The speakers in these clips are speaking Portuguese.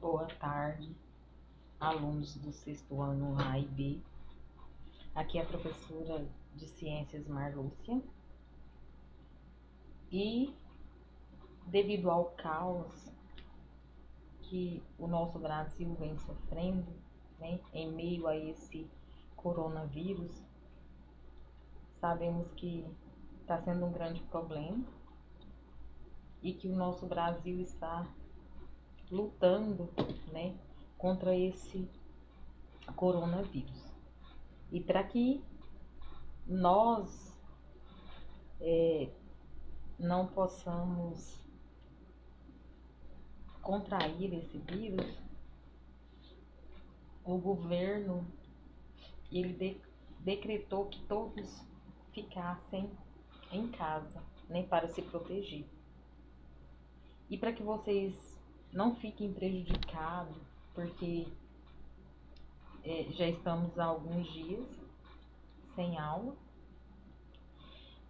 Boa tarde, alunos do sexto ano A e B. Aqui é a professora de Ciências Marlúcia. E devido ao caos que o nosso Brasil vem sofrendo, né, em meio a esse coronavírus, sabemos que está sendo um grande problema e que o nosso Brasil está lutando, né, contra esse coronavírus. E para que nós não possamos contrair esse vírus, o governo ele decretou que todos ficassem em casa, né, para se proteger. E para que vocês não fiquem prejudicados, porque já estamos há alguns dias sem aula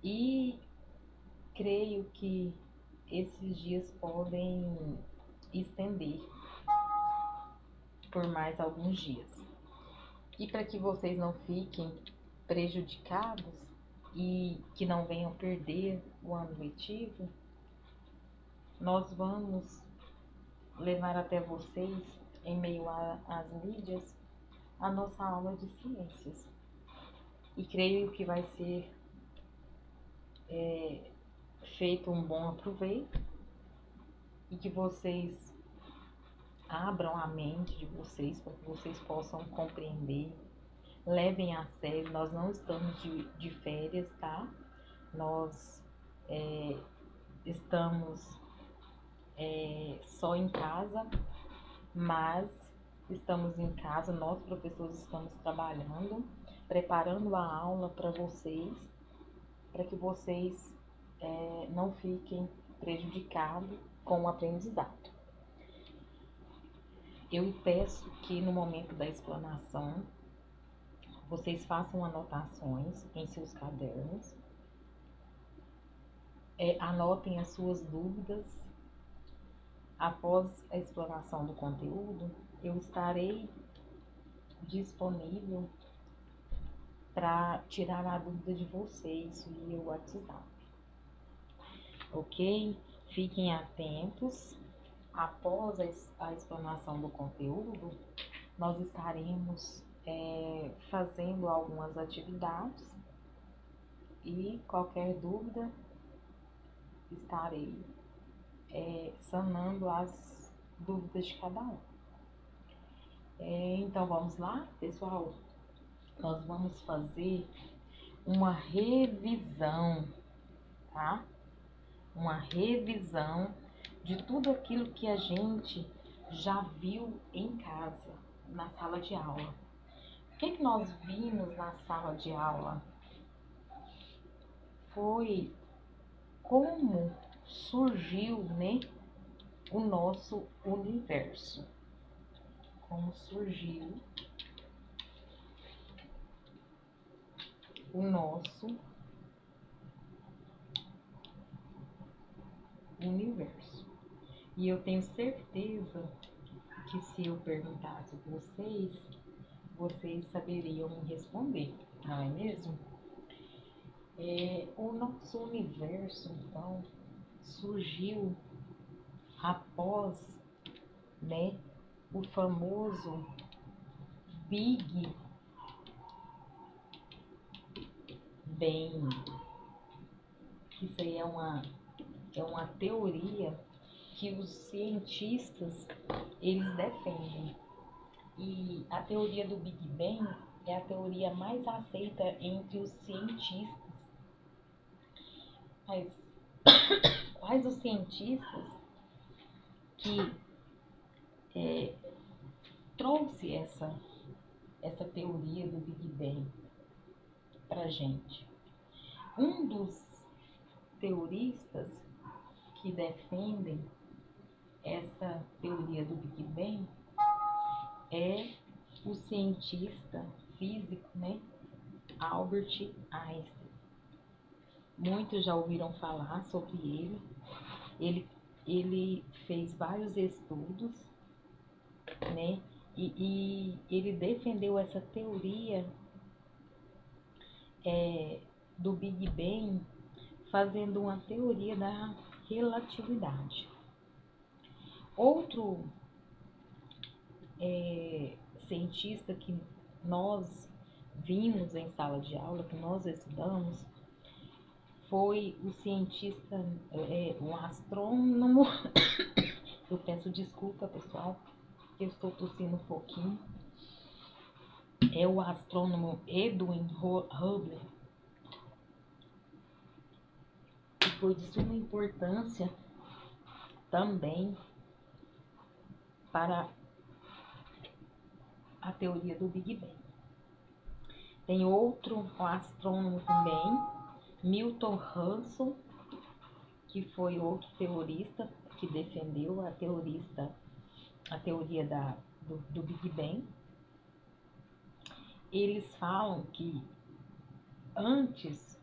e creio que esses dias podem estender por mais alguns dias. E para que vocês não fiquem prejudicados e que não venham perder o ano letivo, nós vamos levar até vocês, em meio às mídias, a nossa aula de ciências. E creio que vai ser feito um bom aproveito e que vocês abram a mente de vocês para que vocês possam compreender, levem a sério. Nós não estamos de férias, tá? Nós estamos só em casa, mas estamos em casa, nós professores estamos trabalhando, preparando a aula para vocês, para que vocês não fiquem prejudicados com o aprendizado. Eu peço que no momento da explanação vocês façam anotações em seus cadernos, anotem as suas dúvidas. Após a explanação do conteúdo, eu estarei disponível para tirar a dúvida de vocês via WhatsApp. Ok? Fiquem atentos. Após a explanação do conteúdo, nós estaremos fazendo algumas atividades e qualquer dúvida estarei sanando as dúvidas de cada um. Então vamos lá, pessoal? Nós vamos fazer uma revisão, tá? Uma revisão de tudo aquilo que a gente já viu em casa, na sala de aula. O que nós vimos na sala de aula foi como surgiu, né, o nosso universo. Como surgiu o nosso universo. E eu tenho certeza que se eu perguntasse a vocês saberiam me responder, não é mesmo? O nosso universo, então, surgiu após, né, o famoso Big Bang. Isso aí é uma teoria que os cientistas eles defendem. E a teoria do Big Bang é a teoria mais aceita entre os cientistas. Mas quais os cientistas que trouxe essa teoria do Big Bang pra gente? Um dos teoristas que defendem essa teoria do Big Bang é o cientista físico, né, Albert Einstein. Muitos já ouviram falar sobre ele. Ele fez vários estudos né? E ele defendeu essa teoria do Big Bang, fazendo uma teoria da relatividade. Outro cientista que nós vimos em sala de aula, que nós estudamos, foi o cientista, o astrônomo, eu peço desculpa, pessoal, eu estou tossindo um pouquinho, é o astrônomo Edwin Hubble, que foi de suma importância também para a teoria do Big Bang. Tem outro astrônomo também, Milton Hanson, que foi outro teorista que defendeu a teoria do Big Bang. Eles falam que antes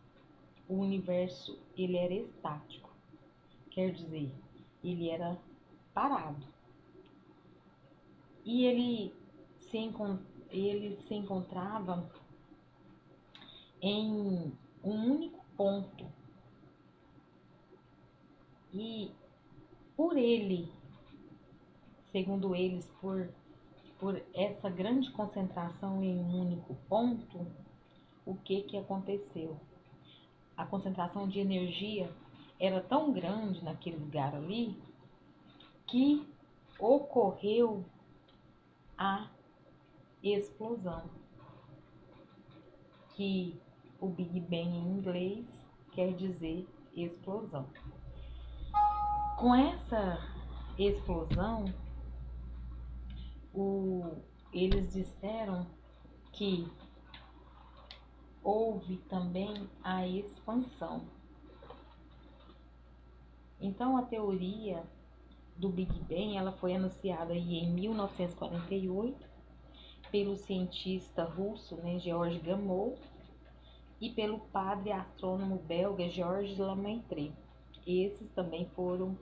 o universo ele era estático, quer dizer, ele era parado. E ele se encontrava em um único ponto. E por ele, segundo eles, por essa grande concentração em um único ponto, o que aconteceu? A concentração de energia era tão grande naquele lugar ali que ocorreu a explosão, que o Big Bang em inglês quer dizer explosão. Com essa explosão, eles disseram que houve também a expansão. Então a teoria do Big Bang ela foi anunciada aí em 1948 pelo cientista russo, né, Georges Gamow, e pelo padre astrônomo belga Georges Lemaitre. Esses também foram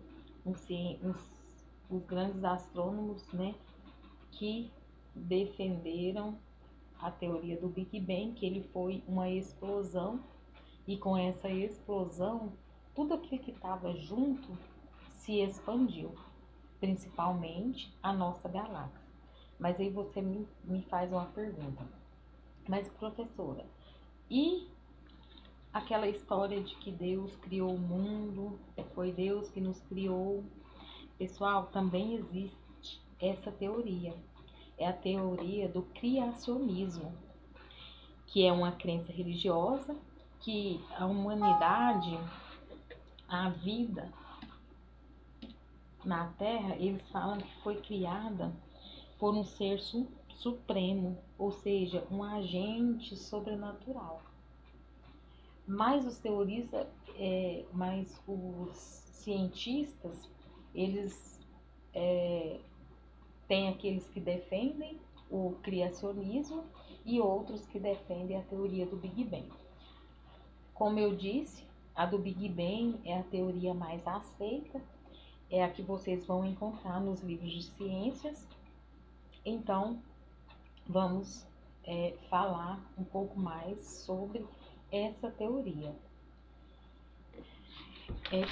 os grandes astrônomos, né, que defenderam a teoria do Big Bang, que ele foi uma explosão, e com essa explosão, tudo aquilo que estava junto se expandiu, principalmente a nossa galáxia. Mas aí você me faz uma pergunta, mas professora, e aquela história de que Deus criou o mundo, foi Deus que nos criou? Pessoal, também existe essa teoria. É a teoria do criacionismo, que é uma crença religiosa que a humanidade, a vida na Terra, eles falam que foi criada por um ser supremo, ou seja, um agente sobrenatural. Mas os teoristas, mas os cientistas, eles têm aqueles que defendem o criacionismo e outros que defendem a teoria do Big Bang. Como eu disse, a do Big Bang é a teoria mais aceita, é a que vocês vão encontrar nos livros de ciências. Então, vamos falar um pouco mais sobre essa teoria.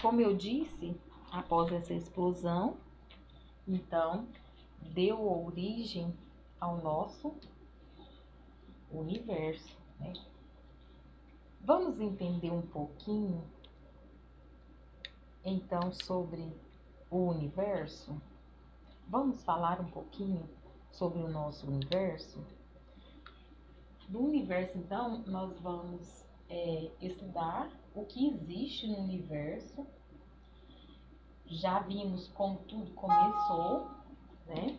Como eu disse, após essa explosão, então, deu origem ao nosso universo, né? Vamos entender um pouquinho, então, sobre o universo? Vamos falar um pouquinho sobre o nosso universo? Do universo, então, nós vamos estudar o que existe no universo. Já vimos como tudo começou, né?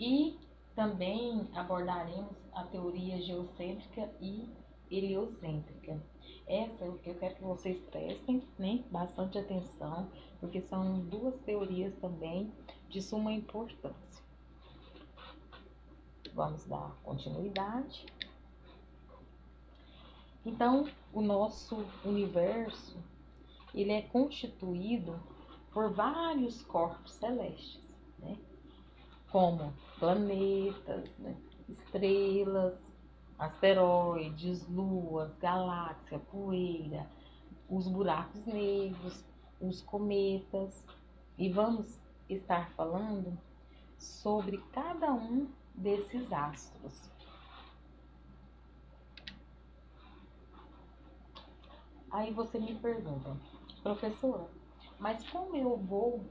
E também abordaremos a teoria geocêntrica e heliocêntrica. Essa eu quero que vocês prestem, né, bastante atenção, porque são duas teorias também de suma importância. Vamos dar continuidade. Então, o nosso universo, ele é constituído por vários corpos celestes. né? Como planetas, né? Estrelas, asteroides, luas, galáxia, poeira, os buracos negros, os cometas. E vamos estar falando sobre cada um desses astros. Aí você me pergunta, professora, mas como eu vou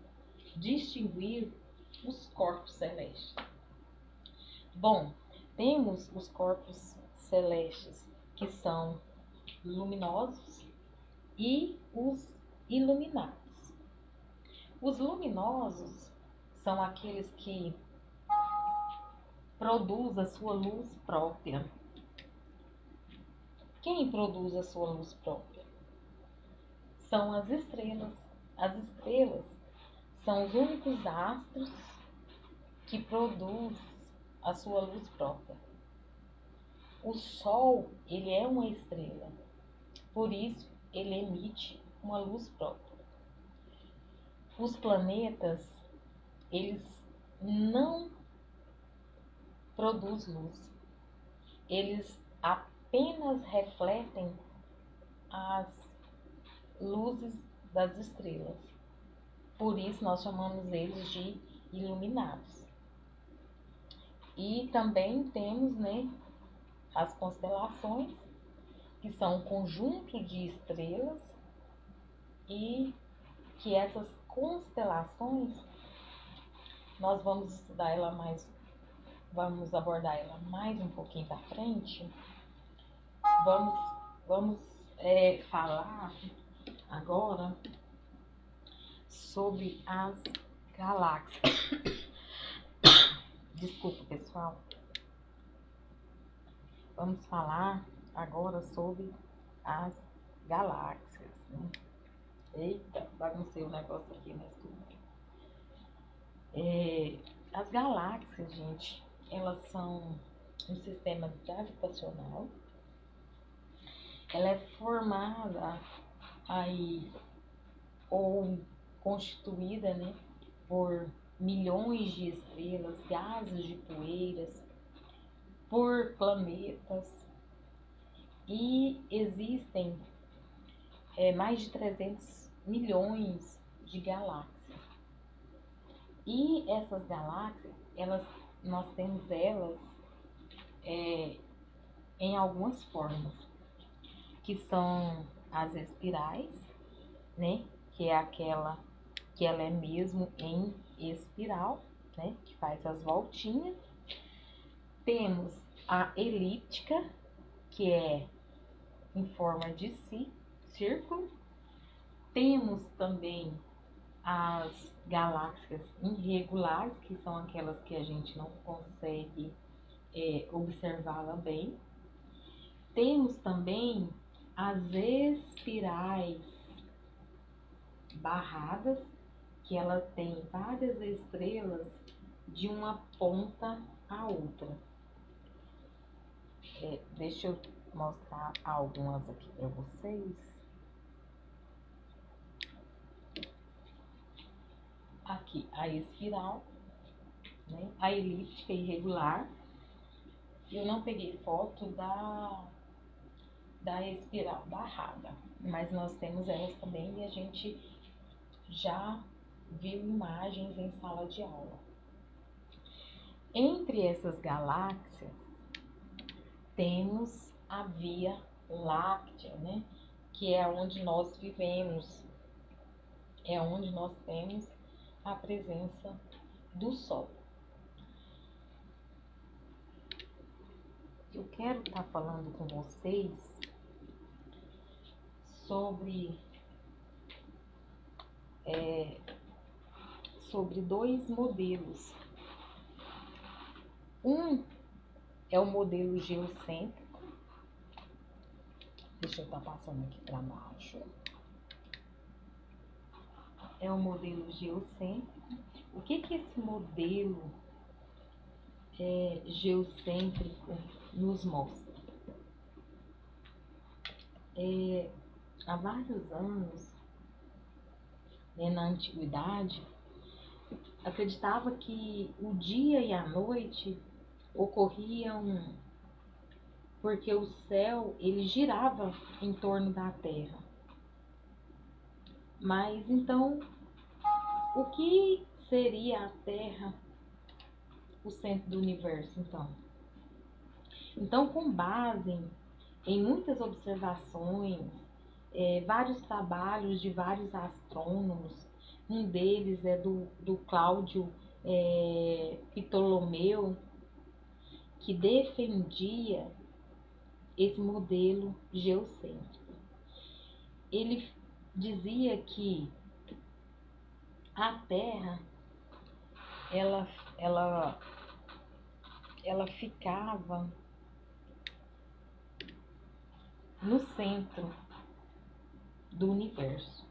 distinguir os corpos celestes? Bom, temos os corpos celestes que são luminosos e os iluminados. Os luminosos são aqueles que produzem a sua luz própria. Quem produz a sua luz própria? São as estrelas. As estrelas são os únicos astros que produzem a sua luz própria. O Sol, ele é uma estrela, por isso ele emite uma luz própria. Os planetas, eles não produzem luz, eles apenas refletem as luzes das estrelas. Por isso nós chamamos eles de iluminados. E também temos, né, as constelações, que são um conjunto de estrelas, e que essas constelações nós vamos estudar ela mais, vamos abordar ela mais um pouquinho para frente. Vamos falar agora sobre as galáxias. Desculpa, pessoal. Vamos falar agora sobre as galáxias, né? Eita, baguncei o negócio aqui, mas tudo bem. As galáxias, gente, elas são um sistema gravitacional. Ela é formada aí, ou constituída, né, por milhões de estrelas, gases de poeiras, por planetas, e existem mais de 300 milhões de galáxias. E essas galáxias, nós temos elas em algumas formas, que são as espirais, né, que é aquela que ela é mesmo em espiral, né, que faz as voltinhas. Temos a elíptica, que é em forma de círculo. Temos também as galáxias irregulares, que são aquelas que a gente não consegue observá-la bem. Temos também as espirais barradas, que ela tem várias estrelas de uma ponta a outra. Deixa eu mostrar algumas aqui para vocês. Aqui a espiral, né? A elíptica irregular. Eu não peguei foto da espiral barrada, mas nós temos elas também e a gente já viu imagens em sala de aula. Entre essas galáxias temos a Via Láctea, né? Que é onde nós vivemos, é onde nós temos a presença do Sol. Eu quero estar falando com vocês sobre dois modelos. Um é o modelo geocêntrico. Deixa eu estar passando aqui para baixo. É o modelo geocêntrico. O que esse modelo geocêntrico nos mostra? Há vários anos, né, na antiguidade, acreditava que o dia e a noite ocorriam porque o céu ele girava em torno da Terra. Mas então, o que seria a Terra, o centro do universo, então? Então, com base em muitas observações, vários trabalhos de vários astrônomos, um deles é do Cláudio Ptolomeu, que defendia esse modelo geocêntrico. Ele dizia que a Terra ela, ela, ela ficava no centro do universo.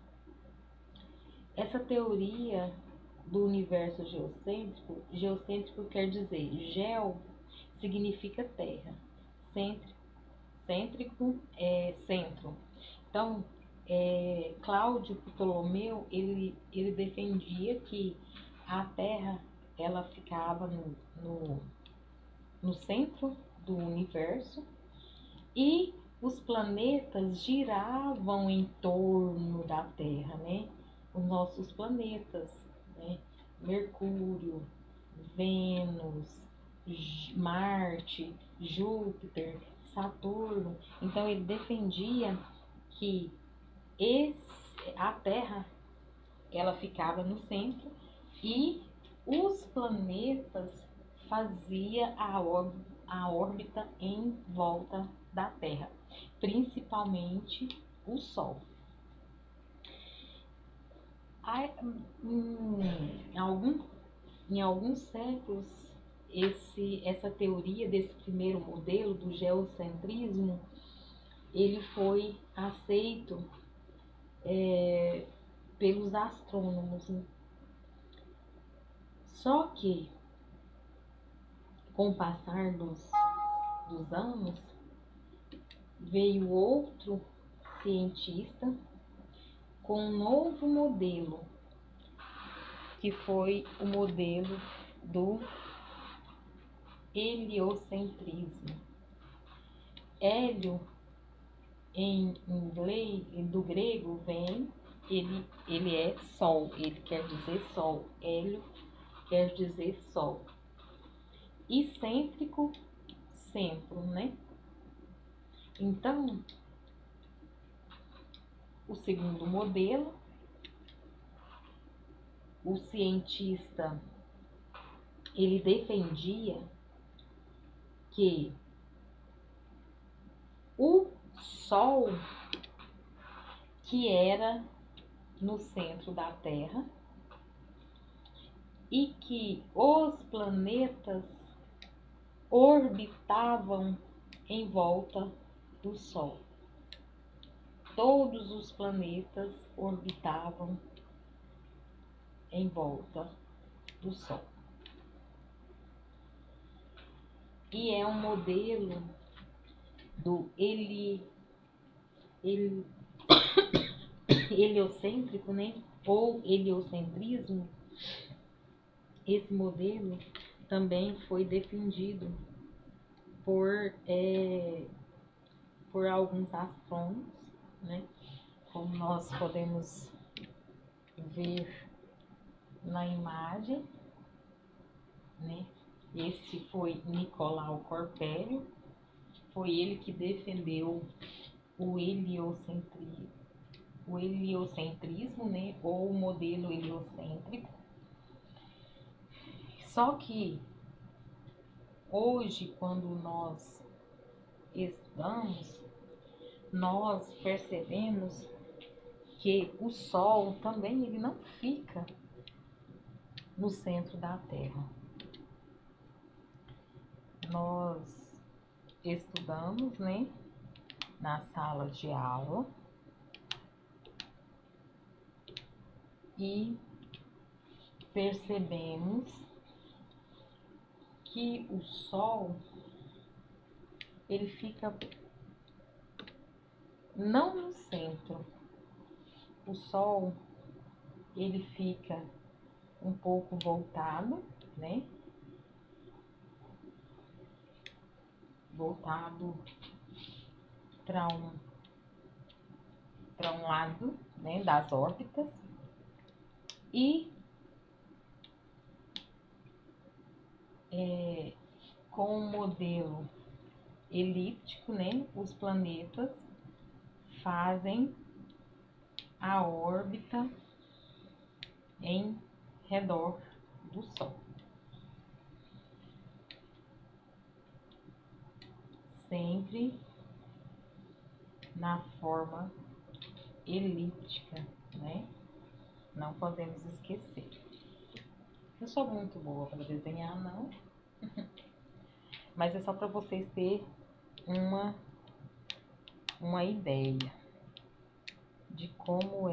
Essa teoria do universo geocêntrico, geocêntrico quer dizer geo significa terra, cêntrico é centro. Então, Cláudio Ptolomeu ele defendia que a Terra ela ficava no centro do universo e os planetas giravam em torno da Terra, né? Os nossos planetas, né? Mercúrio, Vênus, Marte, Júpiter, Saturno. Então ele defendia que a Terra ela ficava no centro e os planetas fazia a órbita em volta da Terra, principalmente o Sol. Em alguns séculos, essa teoria desse primeiro modelo do geocentrismo, ele foi aceito pelos astrônomos. Só que, com o passar dos anos, veio outro cientista com um novo modelo, que foi o modelo do heliocentrismo. Hélio, em inglês, do grego, ele é sol, ele quer dizer sol. Hélio quer dizer sol. E cêntrico, centro, né? Então, o segundo modelo, o cientista, ele defendia que o Sol, que era no centro da Terra, e que os planetas orbitavam em volta do Sol. Todos os planetas orbitavam em volta do Sol. E é um modelo do heliocêntrico, né? Ou heliocentrismo. Esse modelo também foi defendido por alguns astrônomos, né? Como nós podemos ver na imagem, né? Esse foi Nicolau Corpélio, foi ele que defendeu o heliocentrismo, né? Ou o modelo heliocêntrico. Só que hoje, quando nós estudamos, nós percebemos que o Sol também ele não fica no centro da Terra. Nós estudamos, né, na sala de aula e percebemos que o Sol ele fica não no centro. O Sol ele fica um pouco voltado, né? Voltado para um lado, né, das órbitas. E com o modelo elíptico, né, os planetas fazem a órbita em redor do Sol. Sempre na forma elíptica, né? Não podemos esquecer. Eu sou muito boa para desenhar, não. Mas é só para vocês terem uma ideia de como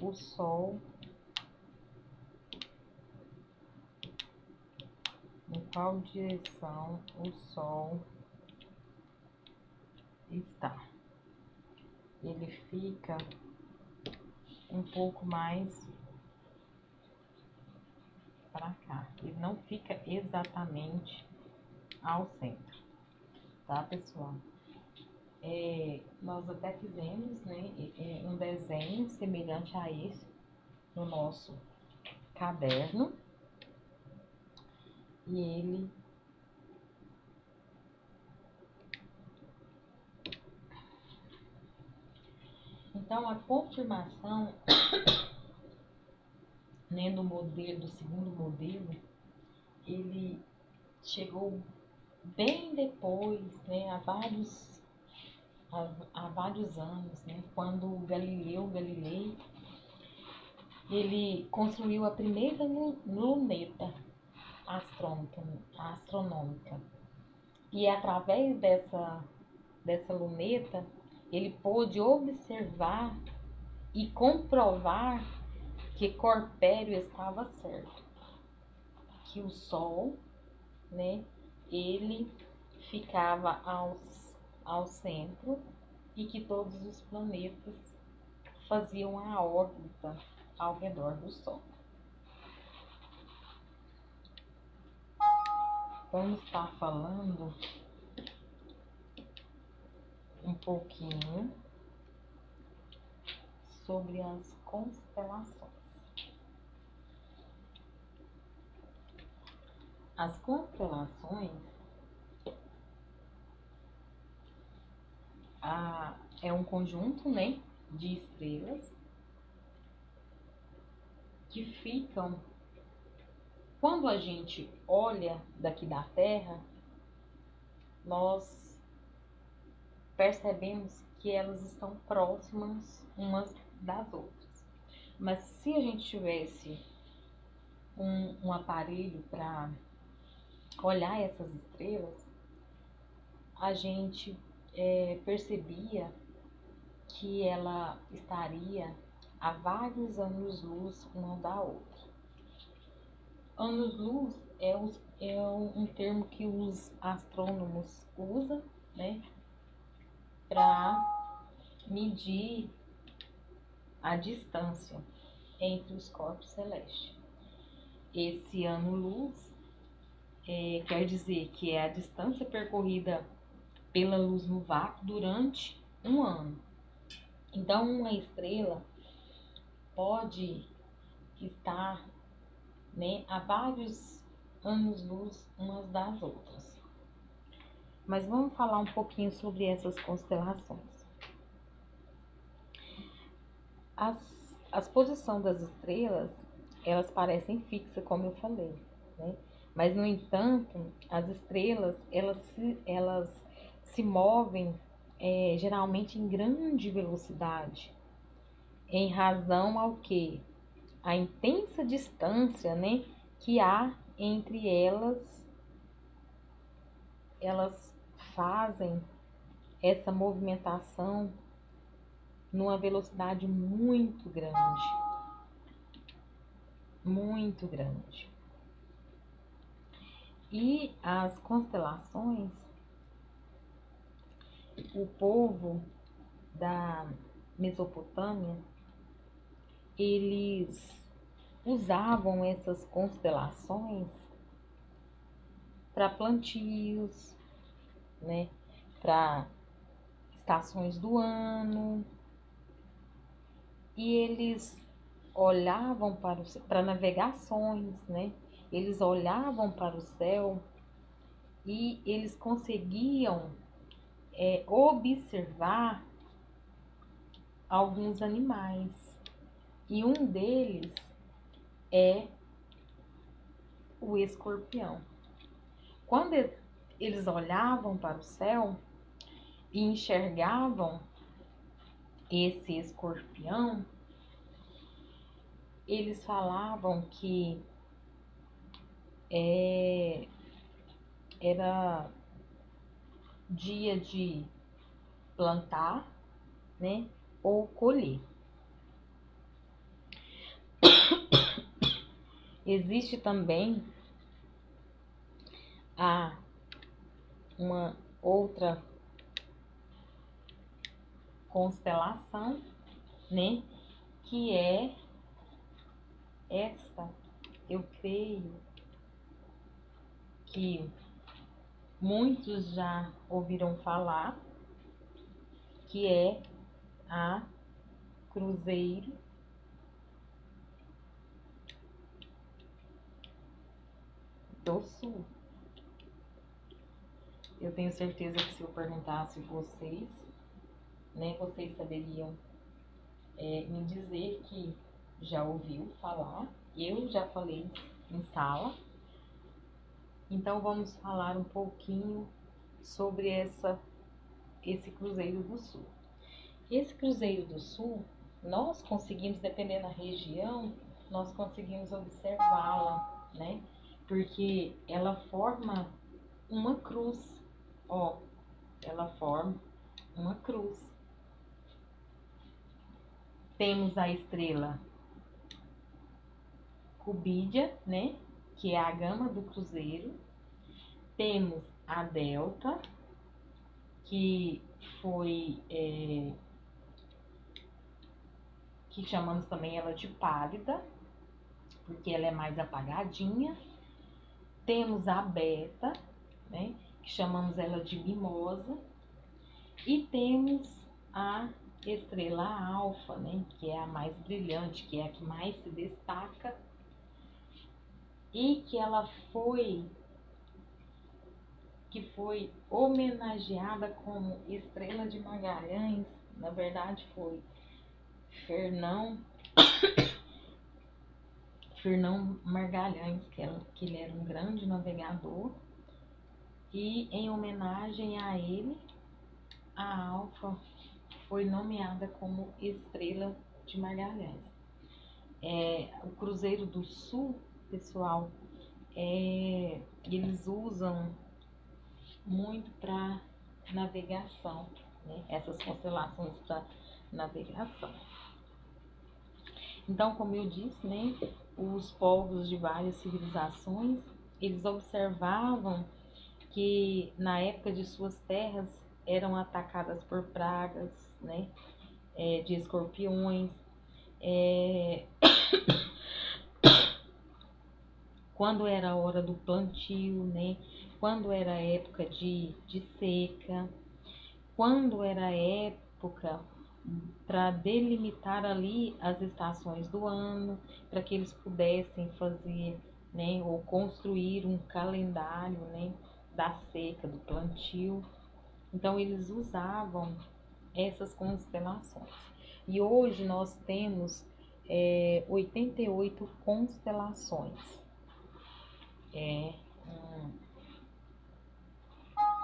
o Sol, em qual direção o Sol está. Ele fica um pouco mais para cá. Ele não fica exatamente ao centro, tá, pessoal? Nós até fizemos, né, um desenho semelhante a esse no nosso caderno. E ele então a confirmação, né, do modelo, do segundo modelo, ele chegou bem depois, né, há vários anos, né, quando Galileu Galilei ele construiu a primeira luneta astronômica. E através dessa luneta ele pôde observar e comprovar que Corpério estava certo, que o Sol, né, ele ficava ao centro e que todos os planetas faziam a órbita ao redor do Sol. Vamos estar falando um pouquinho sobre as constelações. As constelações é um conjunto, né, de estrelas que ficam, quando a gente olha daqui da Terra, nós percebemos que elas estão próximas umas das outras. Mas se a gente tivesse um aparelho para olhar essas estrelas, a gente percebia que ela estaria a vários anos-luz uma da outra. Anos-luz é um termo que os astrônomos usam, né, para medir a distância entre os corpos celestes. Esse ano-luz quer dizer que é a distância percorrida pela luz no vácuo durante um ano. Então, uma estrela pode estar, né, a vários anos-luz umas das outras. Mas vamos falar um pouquinho sobre essas constelações. As posições das estrelas, elas parecem fixas, como eu falei, né? Mas, no entanto, as estrelas, elas se movem geralmente em grande velocidade, em razão ao que? A intensa distância, né, que há entre elas fazem essa movimentação numa velocidade muito grande, muito grande. E as constelações, o povo da Mesopotâmia, eles usavam essas constelações para plantios, né? Para estações do ano, e eles olhavam para navegações, né? Eles olhavam para o céu e eles conseguiam observar alguns animais. E um deles é o escorpião. Quando eles olhavam para o céu e enxergavam esse escorpião, eles falavam que era dia de plantar, né, ou colher. Existe também uma outra constelação, né, que é esta. Eu creio que muitos já ouviram falar, que é a Cruzeiro do Sul. Eu tenho certeza que se eu perguntasse vocês, né, vocês saberiam me dizer que já ouviu falar. Eu já falei em sala. Então vamos falar um pouquinho sobre esse Cruzeiro do Sul. Esse Cruzeiro do Sul, nós conseguimos, dependendo da região, nós conseguimos observá-la, né? Porque ela forma uma cruz, ó, ela forma uma cruz. Temos a estrela Cubídia, né? Que é a gama do Cruzeiro. Temos a Delta, que foi que chamamos também ela de pálida, porque ela é mais apagadinha. Temos a Beta, né, que chamamos ela de mimosa. E temos a estrela alfa, né, que é a mais brilhante, que é a que mais se destaca, e que ela foi homenageada como estrela de Magalhães. Na verdade foi Fernão Magalhães, que ele era um grande navegador, e em homenagem a ele, a Alfa foi nomeada como estrela de Magalhães. O Cruzeiro do Sul, pessoal, eles usam muito para navegação, né? Essas constelações para navegação. Então, como eu disse, né, os povos de várias civilizações, eles observavam que na época de suas terras eram atacadas por pragas, né, de escorpiões. Quando era a hora do plantio, né, quando era a época de seca, quando era a época para delimitar ali as estações do ano, para que eles pudessem fazer, né, ou construir um calendário, né, da seca, do plantio. Então eles usavam essas constelações. E hoje nós temos 88 constelações.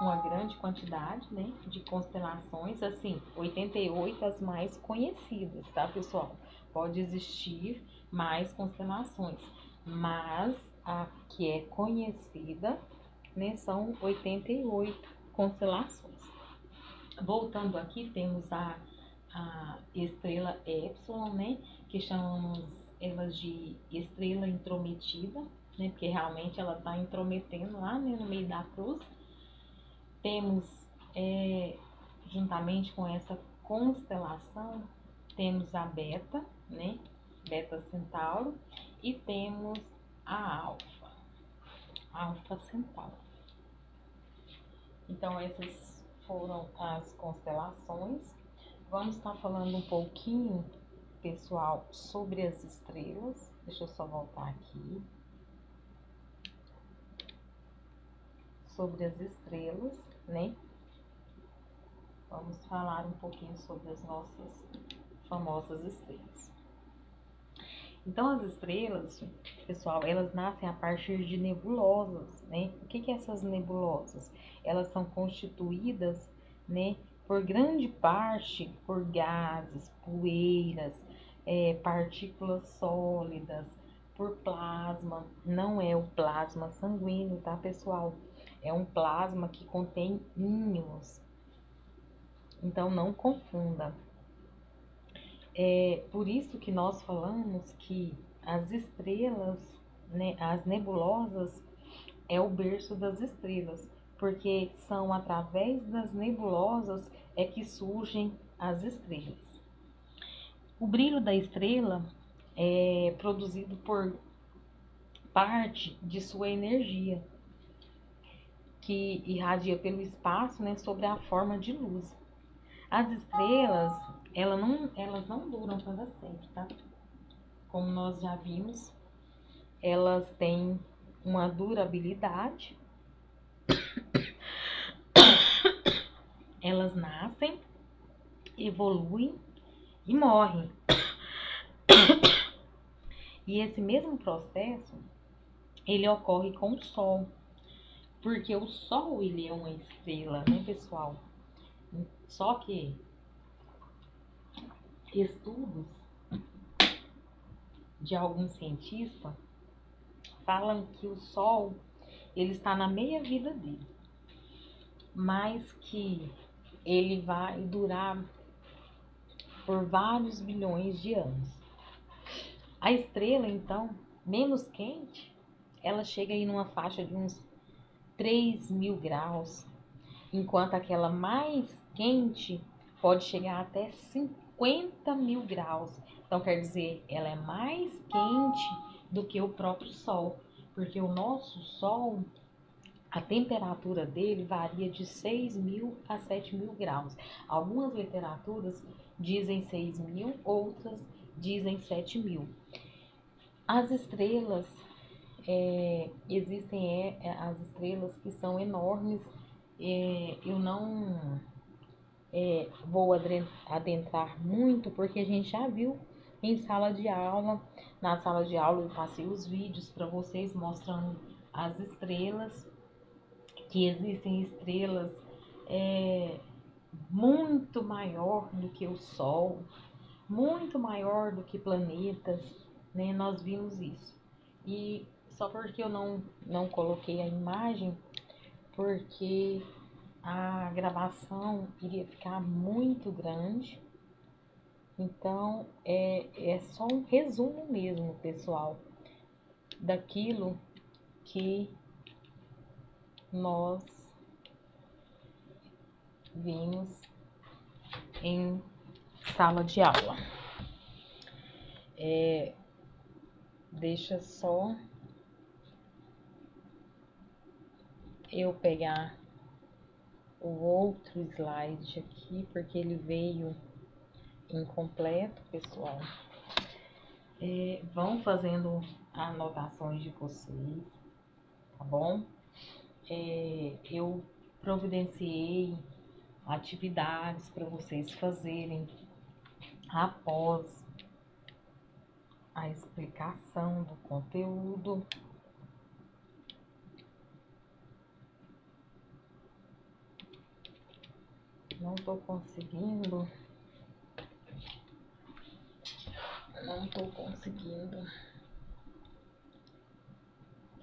Uma grande quantidade, né, de constelações, assim, 88 as mais conhecidas, tá, pessoal? Pode existir mais constelações, mas a que é conhecida, né, são 88 constelações. Voltando aqui, temos a estrela Epsilon, né, que chamamos elas de estrela intrometida, né, porque realmente ela está intrometendo lá, né, no meio da cruz. Temos, juntamente com essa constelação, temos a Beta, né? Beta Centauro, e temos a Alfa, Alfa Centauro. Então, essas foram as constelações. Vamos estar falando um pouquinho, pessoal, sobre as estrelas. Deixa eu só voltar aqui. Sobre as estrelas, né? Vamos falar um pouquinho sobre as nossas famosas estrelas. Então, as estrelas, pessoal, elas nascem a partir de nebulosas, né? O que é essas nebulosas? Elas são constituídas, né, por grande parte por gases, poeiras, partículas sólidas, por plasma. Não é o plasma sanguíneo, tá, pessoal? É um plasma que contém íons. Então, não confunda. É por isso que nós falamos que as estrelas, né, as nebulosas, é o berço das estrelas, porque são através das nebulosas é que surgem as estrelas. O brilho da estrela é produzido por parte de sua energia, que irradia pelo espaço, né, sobre a forma de luz. As estrelas, elas não duram para sempre, tá? Como nós já vimos, elas têm uma durabilidade. Elas nascem, evoluem e morrem. E esse mesmo processo, ele ocorre com o Sol. Porque o Sol, ele é uma estrela, né, pessoal? Só que estudos de alguns cientistas falam que o Sol, ele está na meia-vida dele, mas que ele vai durar por vários bilhões de anos. A estrela, então, menos quente, ela chega aí numa faixa de uns 3.000 graus, enquanto aquela mais quente pode chegar até 50.000 graus. Então, quer dizer, ela é mais quente do que o próprio Sol, porque o nosso Sol, a temperatura dele varia de 6.000 a 7.000 graus. Algumas literaturas dizem 6.000, outras dizem 7.000. As estrelas, existem as estrelas que são enormes. Eu não vou adentrar muito, porque a gente já viu em sala de aula. Na sala de aula eu passei os vídeos para vocês mostrando as estrelas, que existem estrelas muito maior do que o Sol, muito maior do que planetas, né? Nós vimos isso. E só porque eu não coloquei a imagem, porque a gravação iria ficar muito grande. Então, é só um resumo mesmo, pessoal, daquilo que nós vimos em sala de aula. Deixa só eu pegar o outro slide aqui, porque ele veio incompleto, pessoal. Vão fazendo anotações de vocês, tá bom? Eu providenciei atividades para vocês fazerem após a explicação do conteúdo. Não tô conseguindo.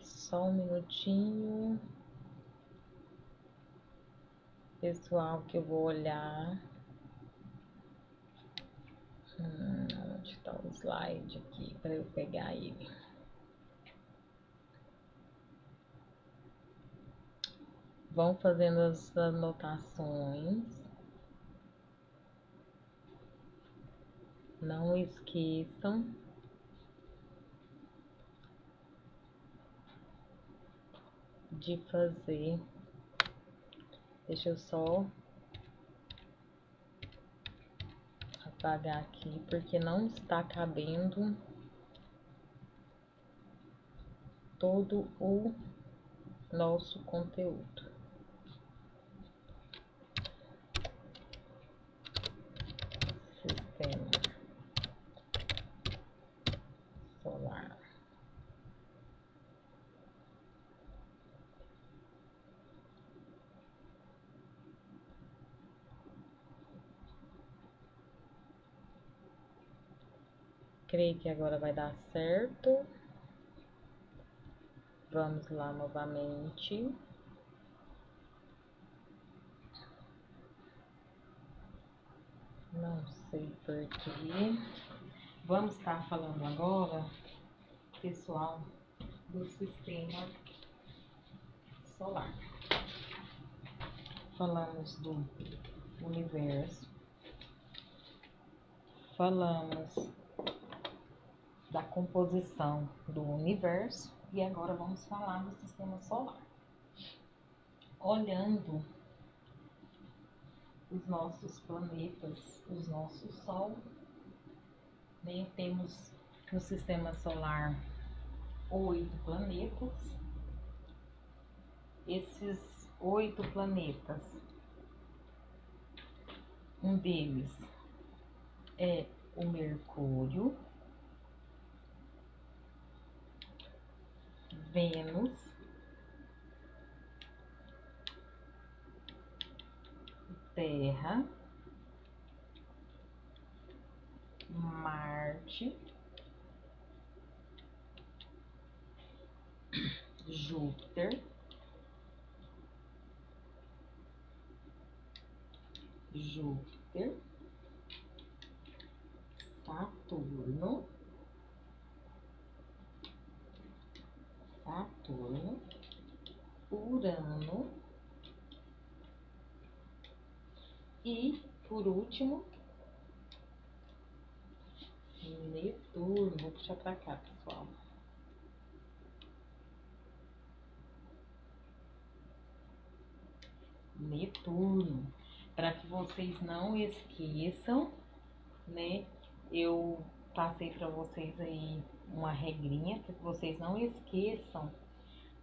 Só um minutinho, pessoal, que eu vou olhar. Onde está o slide aqui para eu pegar ele? Vão fazendo as anotações. não esqueçam de fazer. Deixa eu só apagar aqui, porque não está cabendo todo o nosso conteúdo. Sistema solar. Creio que agora vai dar certo. Vamos lá novamente. Não sei porquê. Vamos estar falando agora, pessoal, do sistema solar. Falamos do universo. Falamos da composição do universo e agora vamos falar do sistema solar. Olhando os nossos planetas, os nossos Sol, né? Temos no sistema solar 8 planetas. Esses 8 planetas, um deles é o Mercúrio, Vênus, Terra, Marte, Júpiter, Saturno, Urano e, por último, Netuno. Vou puxar para cá, pessoal. Netuno, para que vocês não esqueçam, né? Eu passei para vocês aí uma regrinha para que vocês não esqueçam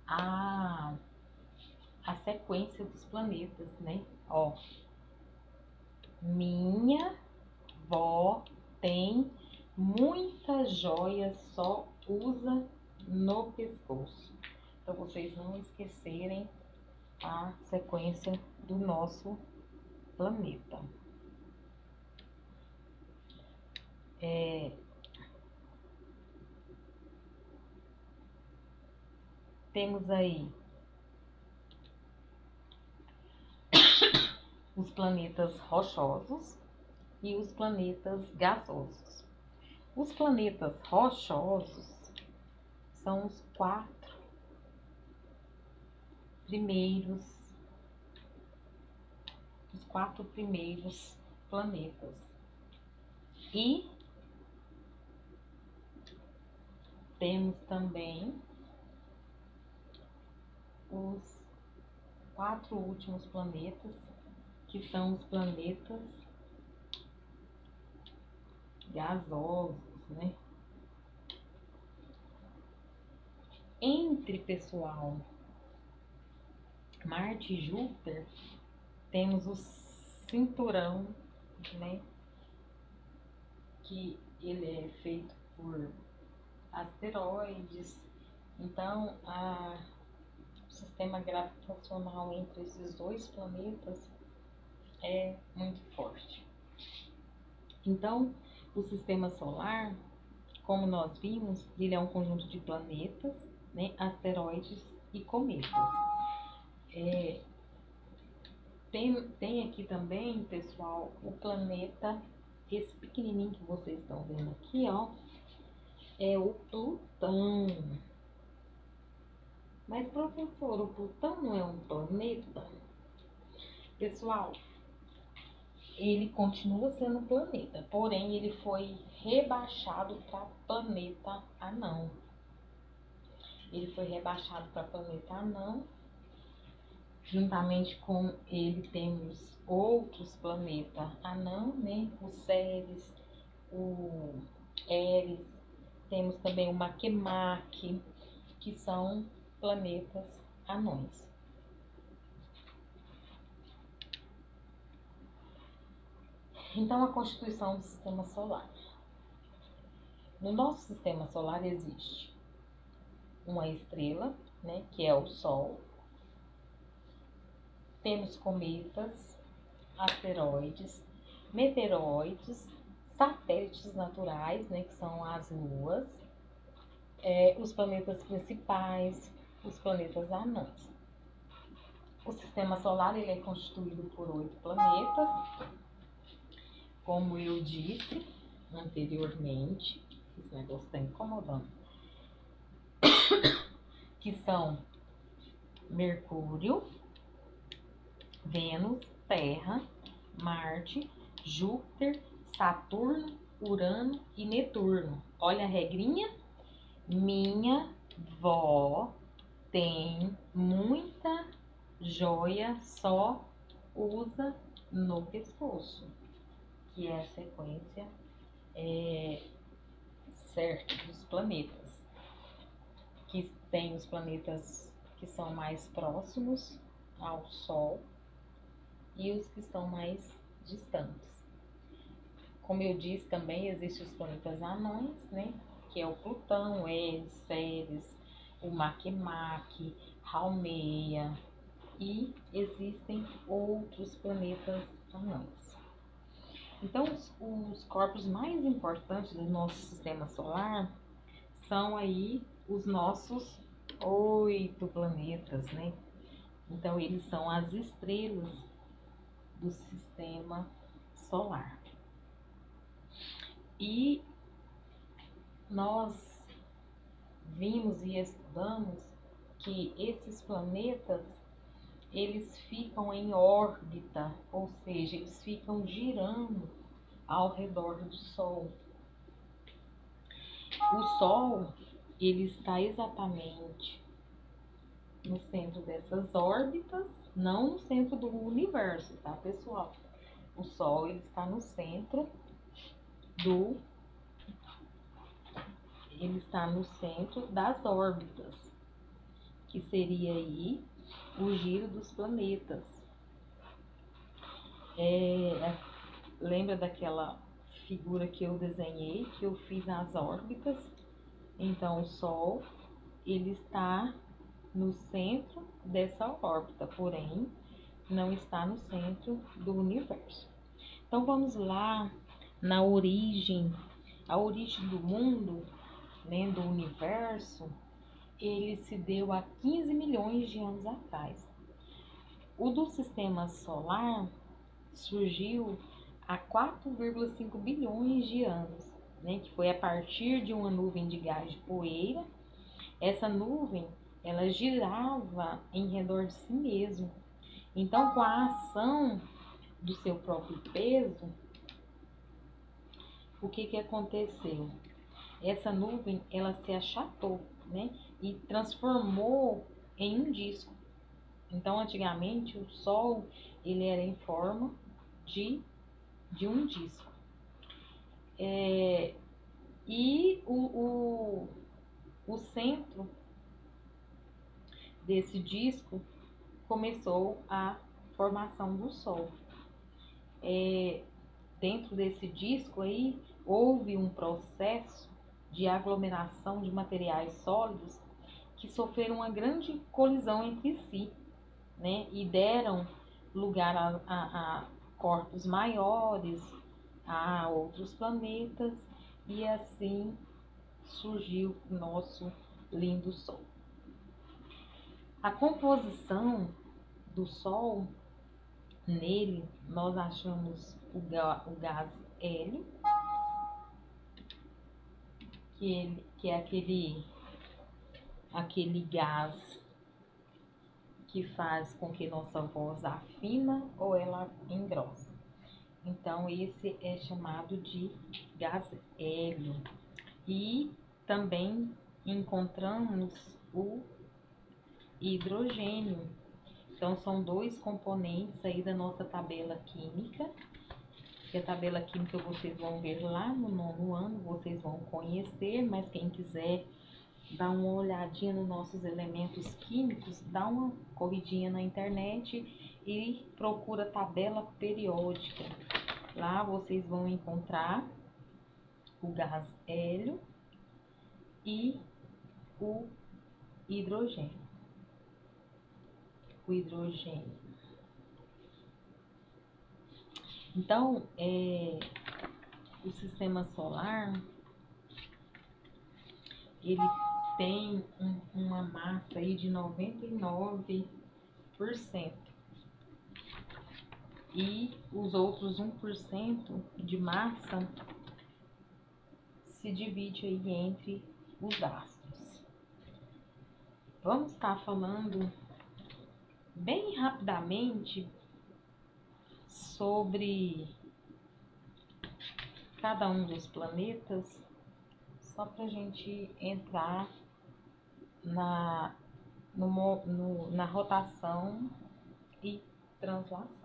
a sequência dos planetas, né? Ó, minha vó tem muitas joias, só usa no pescoço. Então vocês não esquecerem a sequência do nosso planeta. Temos aí os planetas rochosos e os planetas gasosos. Os planetas rochosos são os 4 primeiros planetas. E temos também os 4 últimos planetas, que são os planetas gasosos, né? Entre, pessoal, Marte e Júpiter, temos o cinturão, né? Que ele é feito por asteroides. Então, o sistema gravitacional entre esses 2 planetas é muito forte. Então, o sistema solar, como nós vimos, ele é um conjunto de planetas, né, asteroides e cometas. Tem aqui também, pessoal, o planeta, esse pequenininho que vocês estão vendo aqui, ó, é o Plutão. Mas, professor, o Plutão não é um planeta? Pessoal, ele continua sendo um planeta, porém ele foi rebaixado para planeta anão. Ele foi rebaixado para planeta anão. Juntamente com ele temos outros planetas anão, né? O Ceres, o Eris, temos também o Makemake, que são planetas anões. Então, a constituição do sistema solar. No nosso sistema solar existe uma estrela, né, que é o Sol. Temos cometas, asteroides, meteoroides, satélites naturais, né, que são as luas, os planetas principais, os planetas anãos. O sistema solar ele é constituído por 8 planetas, como eu disse anteriormente. Esse negócio está incomodando. Que são Mercúrio, Vênus, Terra, Marte, Júpiter, Saturno, Urano e Netuno. Olha a regrinha. Minha vó tem muita joia, só usa no pescoço, que é a sequência certa dos planetas. Que tem os planetas que são mais próximos ao Sol e os que estão mais distantes. Como eu disse, também existem os planetas anões, né? Que é o Plutão, Eris, Ceres, o Makemake, Haumea, e existem outros planetas anões. Então, os corpos mais importantes do nosso sistema solar são aí os nossos 8 planetas, né? Então, eles são as estrelas do sistema solar. E nós vimos e estudamos que esses planetas, eles ficam em órbita, ou seja, eles ficam girando ao redor do Sol. O Sol, ele está exatamente no centro dessas órbitas, não no centro do universo, tá, pessoal? O Sol, ele está no centro das órbitas, que seria aí o giro dos planetas. Lembra daquela figura que eu desenhei, que eu fiz as órbitas? Então, o Sol, ele está no centro dessa órbita, porém, não está no centro do universo. Então, vamos lá na origem. A origem do mundo, né, do universo, ele se deu há 15 milhões de anos atrás. O do sistema solar surgiu há 4,5 bilhões de anos, né, que foi a partir de uma nuvem de gás de poeira. Essa nuvem, ela girava em redor de si mesma. Então, com a ação do seu próprio peso, o que aconteceu? Essa nuvem, ela se achatou, né, e transformou em um disco. Então, antigamente, o Sol, ele era em forma de um disco. E o centro desse disco começou a formação do Sol. Dentro desse disco aí, houve um processo de aglomeração de materiais sólidos que sofreram uma grande colisão entre si, né? E deram lugar a corpos maiores, a outros planetas, e assim surgiu o nosso lindo Sol. A composição do Sol, nele nós achamos o gás hélio, que é aquele gás que faz com que nossa voz afina ou ela engrossa. Então, esse é chamado de gás hélio. E também encontramos o hidrogênio. Então, são dois componentes aí da nossa tabela química. Que a tabela química vocês vão ver lá no 9º ano, vocês vão conhecer, mas quem quiser dar uma olhadinha nos nossos elementos químicos, dá uma corridinha na internet e procura tabela periódica. Lá vocês vão encontrar o gás hélio e o hidrogênio. Então, o sistema solar, ele tem uma massa aí de 99%. E os outros 1% de massa se divide aí entre os astros. Vamos estar falando bem rapidamente sobre cada um dos planetas, só para a gente entrar na rotação e translação.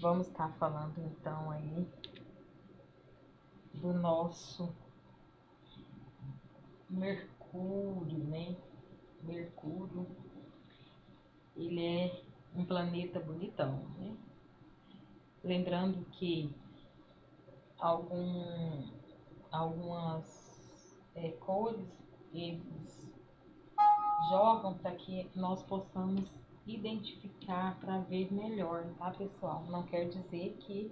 Vamos estar falando então aí do nosso Mercúrio, né? Mercúrio, ele é um planeta bonitão, né? Lembrando que algumas cores eles jogam para que nós possamos identificar para ver melhor, tá, pessoal? Não quer dizer que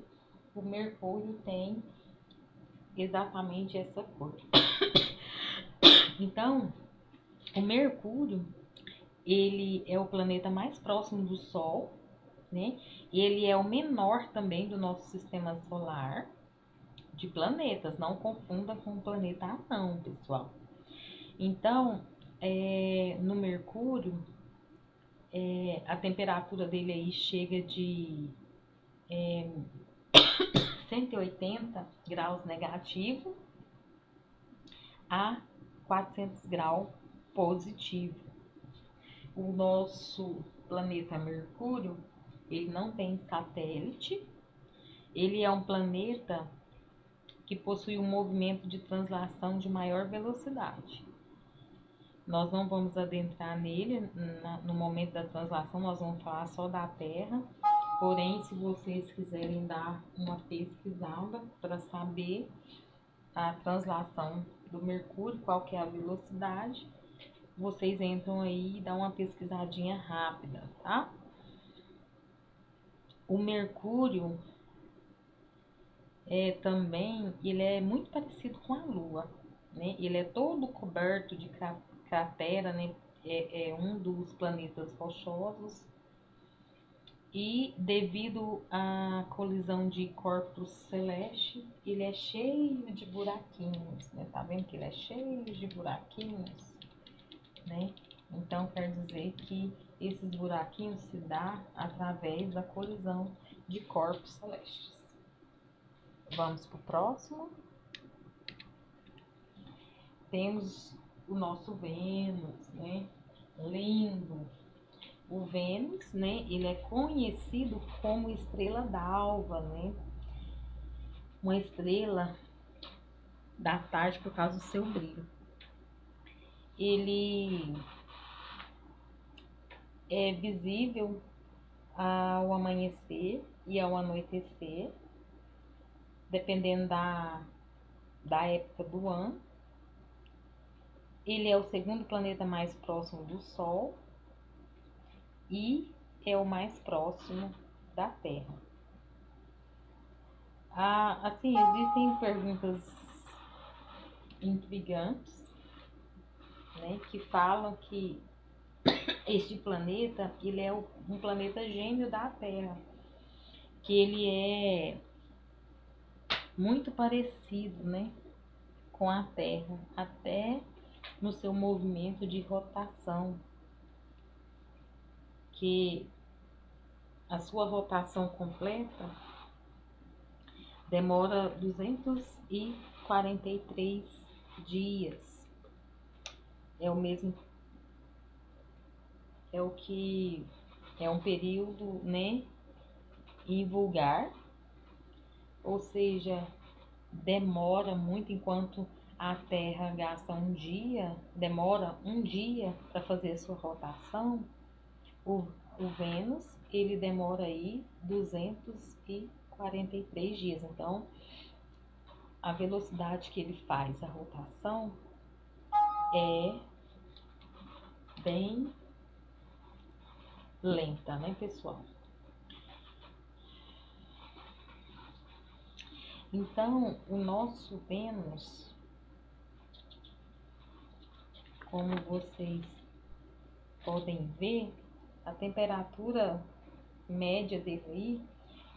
o Mercúrio tem exatamente essa cor. Então, o Mercúrio, ele é o planeta mais próximo do Sol, né? Ele é o menor também do nosso sistema solar de planetas. Não confunda com o planeta Anão, pessoal. Então, no Mercúrio, a temperatura dele aí chega de 180 graus negativo a 400 graus positivo. O nosso planeta Mercúrio, ele não tem satélite, ele é um planeta que possui um movimento de translação de maior velocidade. Nós não vamos adentrar nele no momento da translação, nós vamos falar só da Terra. Porém, se vocês quiserem dar uma pesquisada para saber a translação do Mercúrio, qual que é a velocidade, vocês entram aí e dão uma pesquisadinha rápida, tá? O Mercúrio também, ele é muito parecido com a Lua, né? Ele é todo coberto de cratera, né? É um dos planetas rochosos. E devido à colisão de corpos celestes, ele é cheio de buraquinhos, né? Tá vendo que ele é cheio de buraquinhos, né? Então quer dizer que esses buraquinhos se dá através da colisão de corpos celestes. Vamos para o próximo. Temos o nosso Vênus, né? Lindo. O Vênus, né? Ele é conhecido como estrela d'alva, né? Uma estrela da tarde por causa do seu brilho. Ele é visível ao amanhecer e ao anoitecer, dependendo da época do ano. Ele é o segundo planeta mais próximo do Sol e é o mais próximo da Terra. Assim, existem perguntas intrigantes, né, que falam que este planeta, ele é um planeta gêmeo da Terra, que ele é muito parecido, né, com a Terra, até no seu movimento de rotação, que a sua rotação completa demora 243 dias. É o mesmo, é o que é um período, né, invulgar, ou seja, demora muito enquanto a Terra gasta um dia, demora um dia para fazer a sua rotação. O Vênus, ele demora aí 243 dias. Então, a velocidade que ele faz a rotação é bem lenta, né, pessoal? Então, o nosso Vênus, como vocês podem ver, a temperatura média dele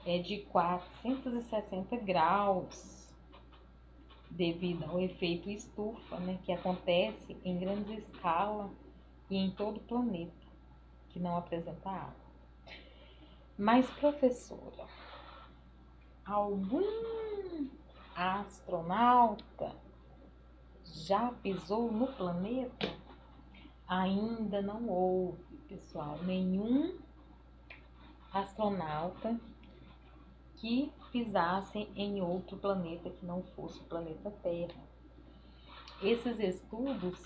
é de 460 graus, devido ao efeito estufa, né, que acontece em grande escala e em todo o planeta, que não apresenta água. Mas, professora, algum astronauta já pisou no planeta? Ainda não houve, pessoal, nenhum astronauta que pisasse em outro planeta que não fosse o planeta Terra. Esses estudos,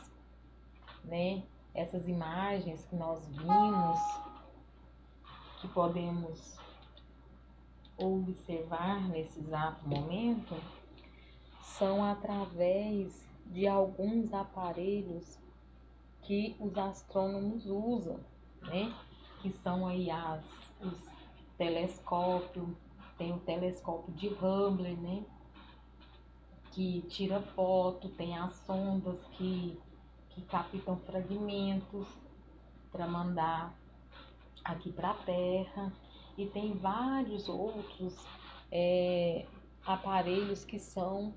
né, essas imagens que nós vimos, que podemos observar nesse exato momento, são através de alguns aparelhos que os astrônomos usam, né? Que são aí os telescópios, tem o telescópio de Hubble, né? Que tira foto, tem as sondas que captam fragmentos para mandar aqui para a Terra, e tem vários outros aparelhos que são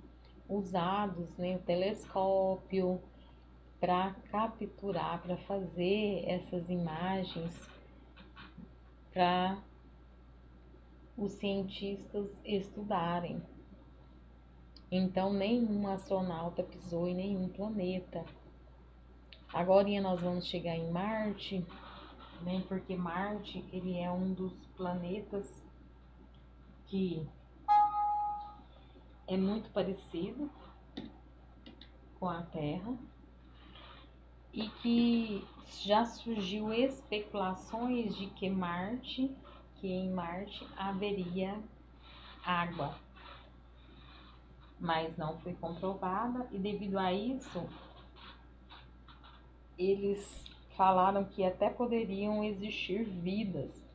usados, né? O telescópio, para capturar, para fazer essas imagens para os cientistas estudarem. Então, nenhum astronauta pisou em nenhum planeta. Agora nós vamos chegar em Marte, né? Porque Marte, ele é um dos planetas que é muito parecido com a Terra e que já surgiu especulações de que em Marte haveria água, mas não foi comprovada, e devido a isso eles falaram que até poderiam existir vidas,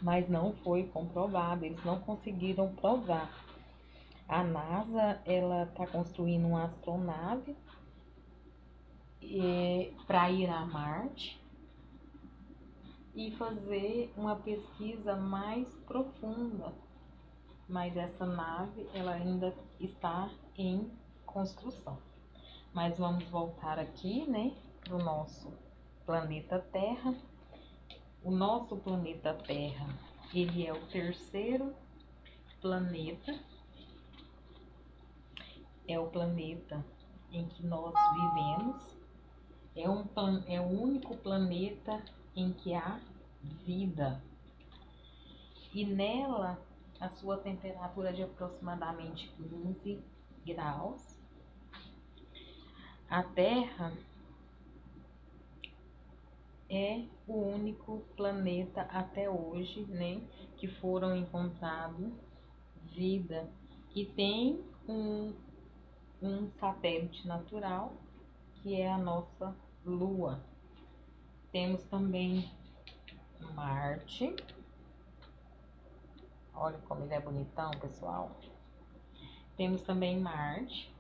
mas não foi comprovado, eles não conseguiram provar. A NASA, ela está construindo uma astronave para ir a Marte e fazer uma pesquisa mais profunda, mas essa nave, ela ainda está em construção. Mas vamos voltar aqui, né, para o nosso planeta Terra. O nosso planeta Terra, ele é o terceiro planeta, é o planeta em que nós vivemos, é o único planeta em que há vida. E nela, a sua temperatura é de aproximadamente 15 graus. A Terra é o único planeta até hoje, né, que foram encontrados vida. E tem um satélite natural, que é a nossa Lua. Temos também Marte. Olha como ele é bonitão, pessoal. Temos também Marte.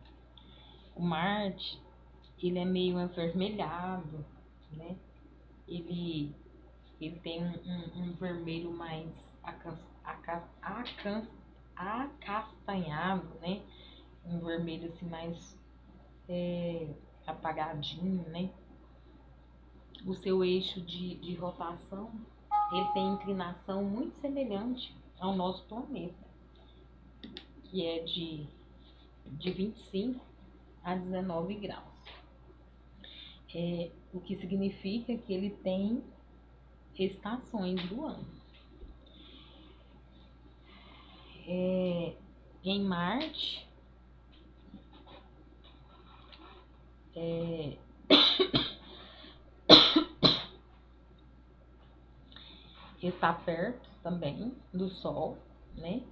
O Marte, ele é meio avermelhado, né? Ele tem um vermelho mais acastanhado, né? Um vermelho assim mais apagadinho, né? O seu eixo de rotação ele tem inclinação muito semelhante ao nosso planeta, que é de 25 a 19 graus. O que significa que ele tem estações do ano. Em Marte, está perto também do Sol, né?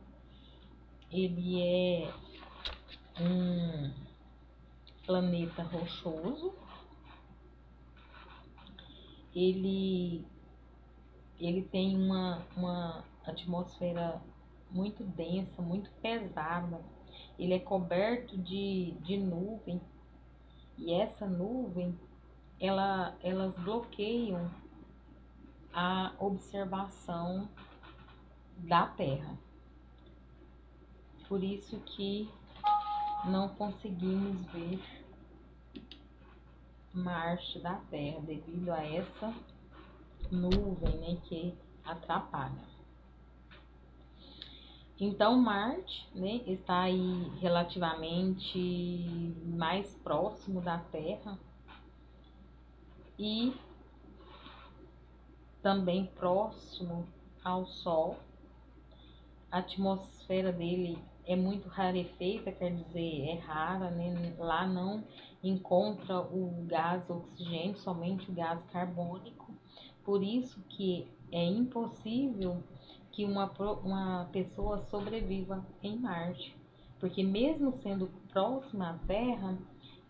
Ele é um planeta rochoso. Ele tem uma atmosfera muito densa, muito pesada. Ele é coberto de nuvem, e essa nuvem elas bloqueiam a observação da Terra. Por isso que não conseguimos ver Marte da Terra, devido a essa nuvem, né, que atrapalha. Então Marte, né, está aí relativamente mais próximo da Terra e também próximo ao Sol. A atmosfera dele é muito rarefeita, quer dizer, é rara, né? Lá não encontra o gás oxigênio, somente o gás carbônico. Por isso que é impossível que uma pessoa sobreviva em Marte, porque mesmo sendo próxima à Terra,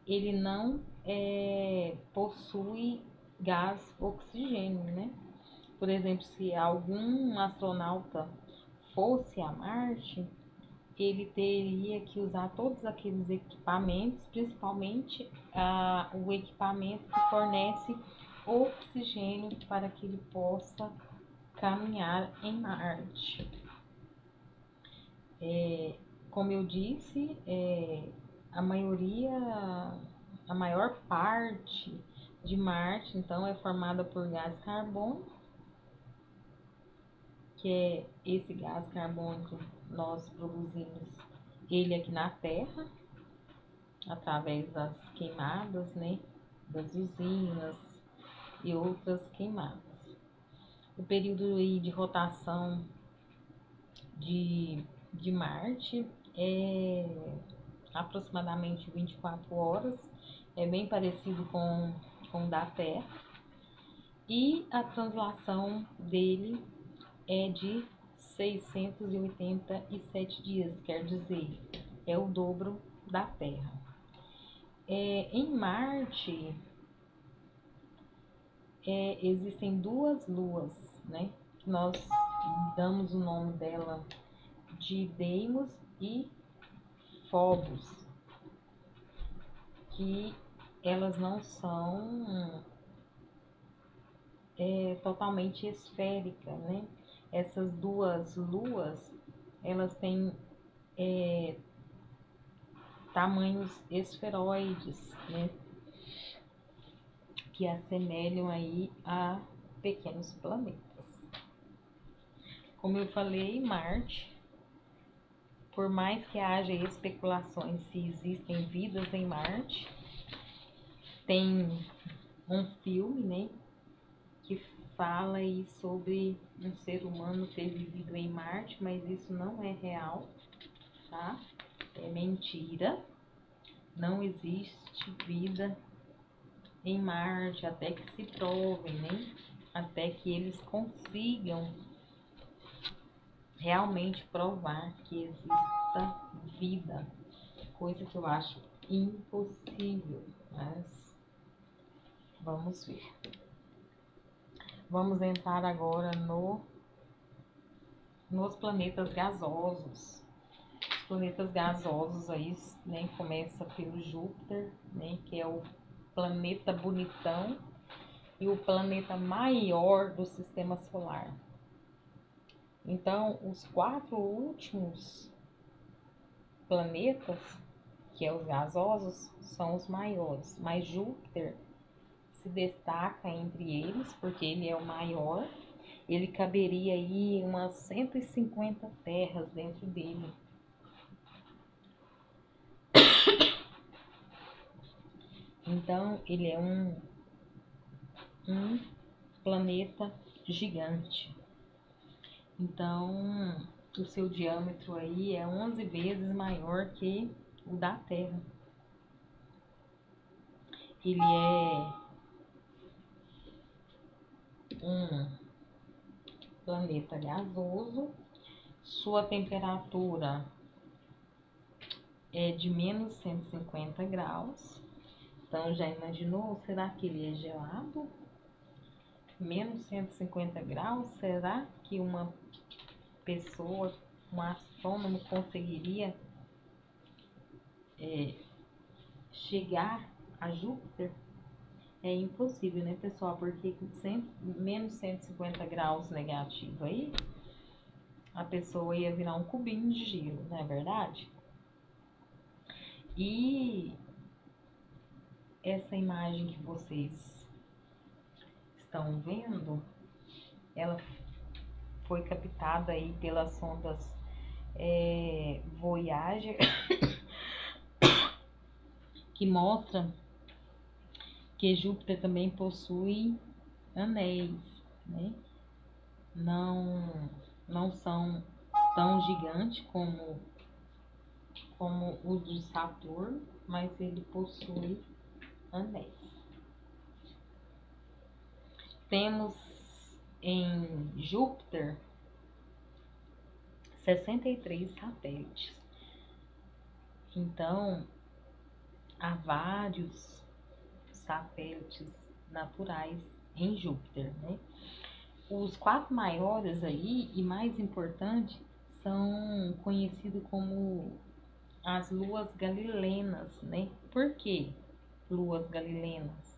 ele não possui gás oxigênio, né? Por exemplo, se algum astronauta fosse a Marte, ele teria que usar todos aqueles equipamentos, principalmente o equipamento que fornece oxigênio para que ele possa caminhar em Marte. Como eu disse, a maior parte de Marte, então, é formada por gás carbônico, que é esse gás carbônico nós produzimos ele aqui na Terra, através das queimadas, né, das usinas e outras queimadas. O período de rotação de Marte é aproximadamente 24 horas, é bem parecido com o da Terra, e a translação dele é de 687 dias, quer dizer, é o dobro da Terra. Em Marte, existem duas luas, né? Nós damos o nome dela de Deimos e Phobos, que elas não são totalmente esféricas, né? Essas duas luas, elas têm tamanhos esferoides, né, que assemelham aí a pequenos planetas. Como eu falei, Marte, por mais que haja especulações se existem vidas em Marte, tem um filme, né, que fala aí sobre um ser humano ter vivido em Marte, mas isso não é real, tá? É mentira. Não existe vida em Marte até que se provem, né? Até que eles consigam realmente provar que exista vida, coisa que eu acho impossível, mas vamos ver. Vamos entrar agora nos planetas gasosos. Os planetas gasosos aí, né, começa pelo Júpiter, né, que é o planeta bonitão e o planeta maior do sistema solar. Então, os 4 últimos planetas, que é os gasosos, são os maiores, mas Júpiter se destaca entre eles porque ele é o maior ele caberia aí umas 150 terras dentro dele. Então, ele é um planeta gigante. Então, o seu diâmetro aí é 11 vezes maior que o da Terra. Ele é um planeta gasoso. Sua temperatura é de menos 150 graus. Então, já imaginou? Será que ele é gelado? Menos 150 graus? Será que uma pessoa, um astrônomo, conseguiria chegar a Júpiter? É impossível, né, pessoal? Porque com menos 150 graus negativo aí, a pessoa ia virar um cubinho de gelo, não é verdade? E essa imagem que vocês estão vendo, ela foi captada aí pelas sondas Voyager, que mostra que Júpiter também possui anéis, né? Não são tão gigantes como os de Saturno, mas ele possui anéis. Temos em Júpiter 63 satélites. Então, há vários satélites naturais em Júpiter, né? Os 4 maiores aí e mais importantes são conhecidos como as luas galilenas, né? Por que luas galilenas?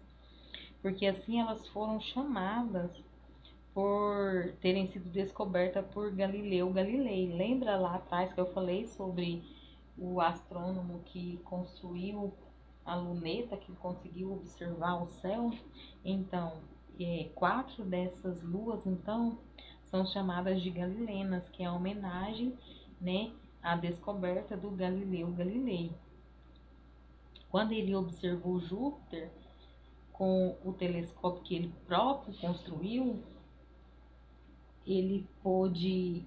Porque assim elas foram chamadas por terem sido descobertas por Galileu Galilei. Lembra lá atrás que eu falei sobre o astrônomo que construiu a luneta, que conseguiu observar o céu? Então, 4 dessas luas, então, são chamadas de galilenas, que é a homenagem, né, à descoberta do Galileu Galilei. Quando ele observou Júpiter com o telescópio que ele próprio construiu, ele pôde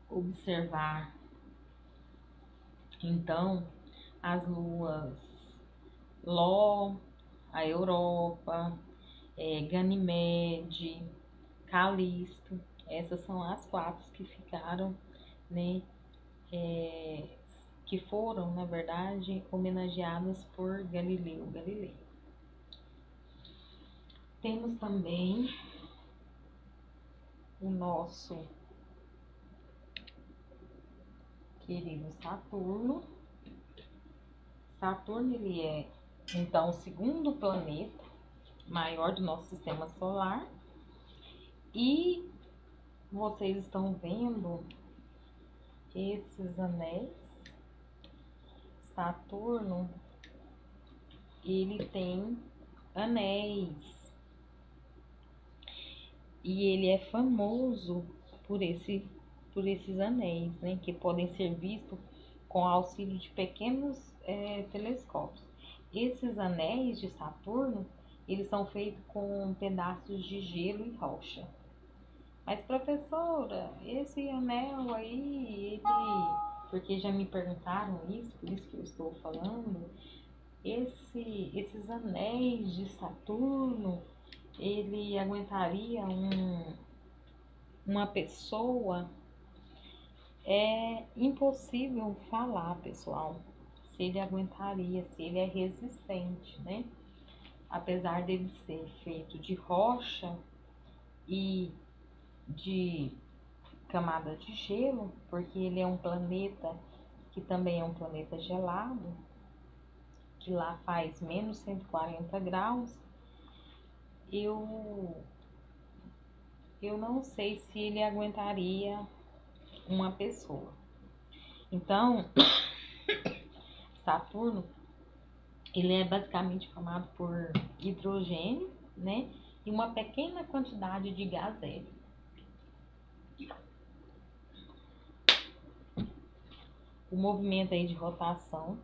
observar então as luas Ló, a Europa, Ganymede, Calisto. Essas são as 4 que ficaram, né, que foram, na verdade, homenageadas por Galileu Galilei. Temos também o nosso querido Saturno. Saturno, ele é, então, o segundo planeta maior do nosso sistema solar. E vocês estão vendo esses anéis. Saturno, ele tem anéis. E ele é famoso por esses anéis, né, que podem ser vistos com auxílio de pequenos telescópios. Esses anéis de Saturno, eles são feitos com pedaços de gelo e rocha. Mas, professora, esse anel aí, porque já me perguntaram isso, por isso que eu estou falando, esses anéis de Saturno, ele aguentaria uma pessoa? É impossível falar, pessoal, se ele aguentaria, se ele é resistente, né? Apesar dele ser feito de rocha e de camada de gelo, porque ele é um planeta que também é um planeta gelado, que lá faz menos 140 graus, eu não sei se ele aguentaria uma pessoa. Então, Saturno, ele é basicamente formado por hidrogênio, né, e uma pequena quantidade de gás hélio. O movimento aí de rotação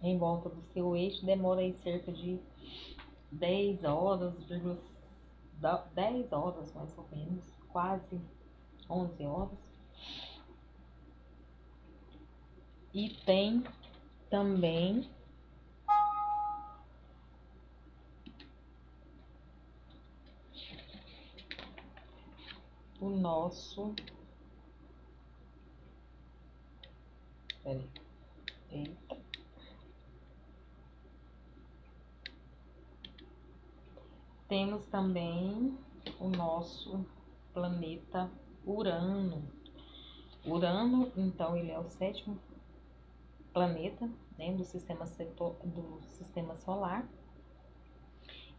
em volta do seu eixo demora aí cerca de 10 horas, 10 horas mais ou menos, quase 11 horas. E tem também o nosso... Peraí. Eita. Temos também o nosso planeta Urano. Urano, então, ele é o 7º planeta, né, do sistema solar.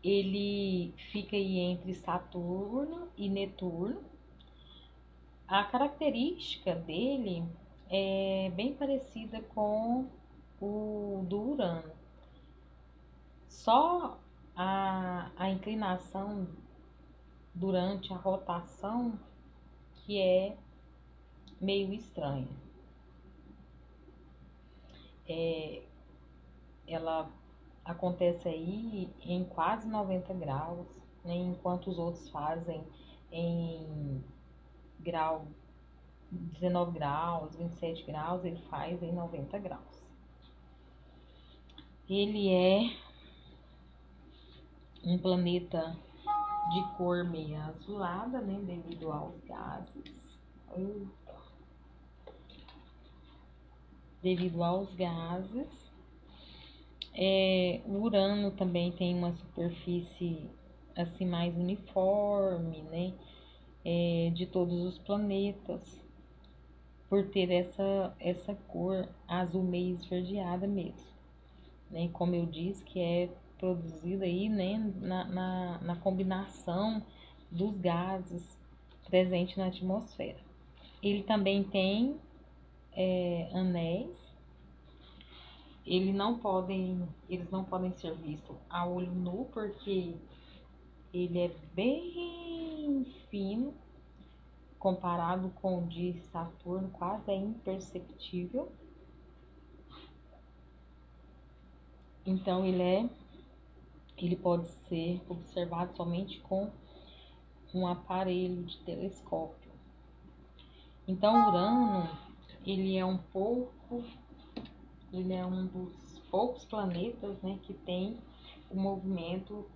Ele fica aí entre Saturno e Netuno. A característica dele é bem parecida com o do Urano. Só a inclinação durante a rotação que é meio estranha. Ela acontece aí em quase 90 graus, né, enquanto os outros fazem em grau 19 graus, 27 graus, ele faz em 90 graus. Ele é um planeta de cor meio azulada, né, devido aos gases. Devido aos gases. O Urano também tem uma superfície assim mais uniforme, né, de todos os planetas, por ter essa cor azul meio esverdeada mesmo, né, como eu disse, que é produzida aí, né, na combinação dos gases presentes na atmosfera. Ele também tem anéis. Eles não podem ser vistos a olho nu, porque ele é bem fino, comparado com o de Saturno, quase é imperceptível. Então ele pode ser observado somente com um aparelho de telescópio. Então Urano, ele é um dos poucos planetas, né, que tem o movimento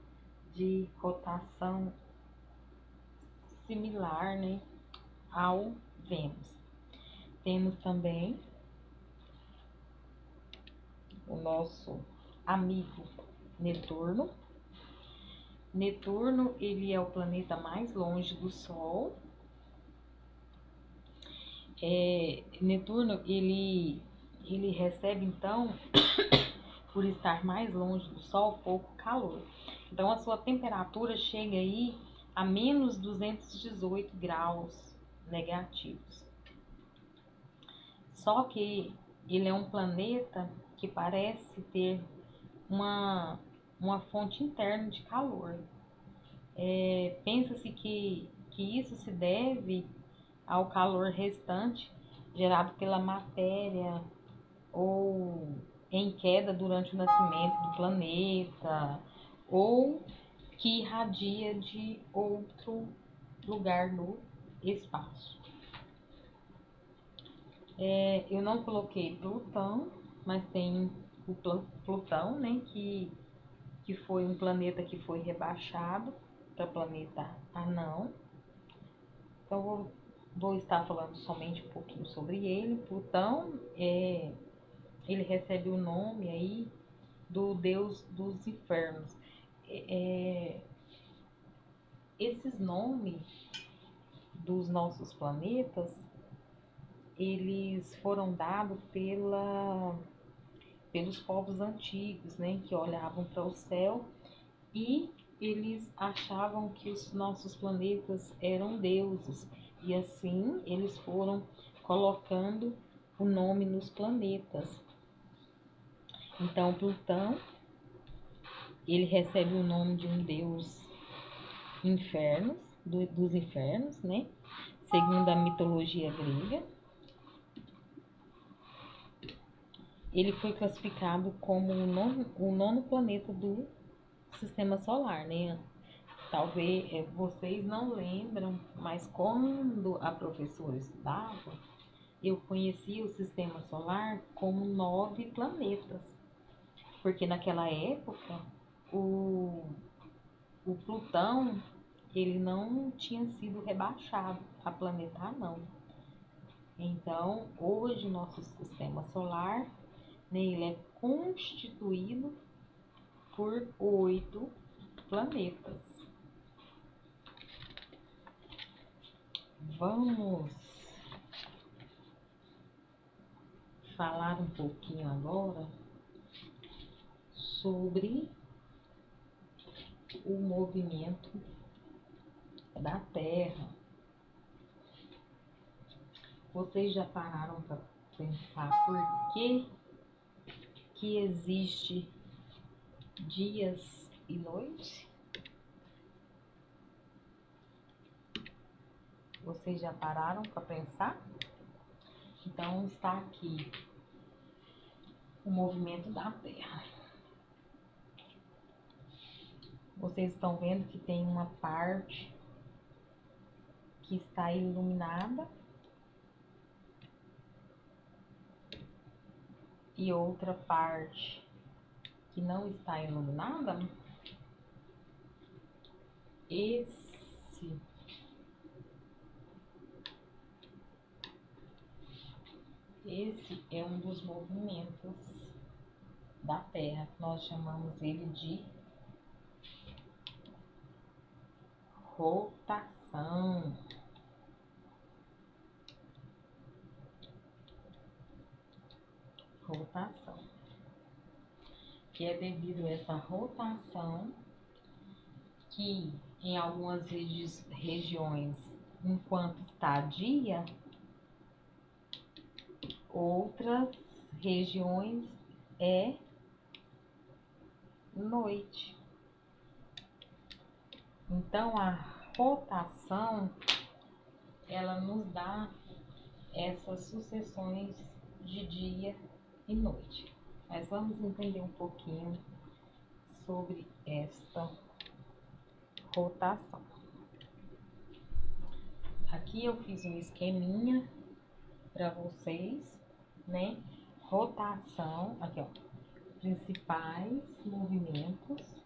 de rotação similar, né, ao Vênus. Temos também o nosso amigo Netuno. Netuno, ele é o planeta mais longe do Sol. Netuno, ele recebe, então, por estar mais longe do Sol, pouco calor. Então, a sua temperatura chega aí a menos 218 graus negativos. Só que ele é um planeta que parece ter uma fonte interna de calor. Pensa-se que isso se deve ao calor restante gerado pela matéria ou em queda durante o nascimento do planeta, ou que irradia de outro lugar no espaço. Eu não coloquei Plutão, mas tem o Plutão, né, que foi um planeta que foi rebaixado para planeta anão. Então vou estar falando somente um pouquinho sobre ele. Plutão, ele recebe o nome aí do deus dos infernos. Esses nomes dos nossos planetas, eles foram dados pelos povos antigos, né, que olhavam para o céu e eles achavam que os nossos planetas eram deuses, e assim eles foram colocando o nome nos planetas. Então Plutão, ele recebe o nome de um deus dos infernos, né? segundo a mitologia grega. Ele foi classificado como o nono planeta do sistema solar, né? Talvez vocês não lembram, mas quando a professora estudava, eu conhecia o sistema solar como 9 planetas, porque naquela época o Plutão ele não tinha sido rebaixado a planetar, não. Então, hoje, nosso sistema solar, né, ele é constituído por 8 planetas. Vamos falar um pouquinho agora sobre o movimento da Terra. Vocês já pararam para pensar por que existe dias e noites? Vocês já pararam para pensar? Então está aqui o movimento da Terra. Vocês estão vendo que tem uma parte que está iluminada e outra parte que não está iluminada? Esse é um dos movimentos da Terra. Nós chamamos ele de rotação. Rotação. Que é devido a essa rotação que em algumas regiões, enquanto está dia, outras regiões é noite. Então a rotação ela nos dá essas sucessões de dia e noite. Mas vamos entender um pouquinho sobre esta rotação. Aqui eu fiz um esqueminha para vocês, né? Rotação, aqui ó, principais movimentos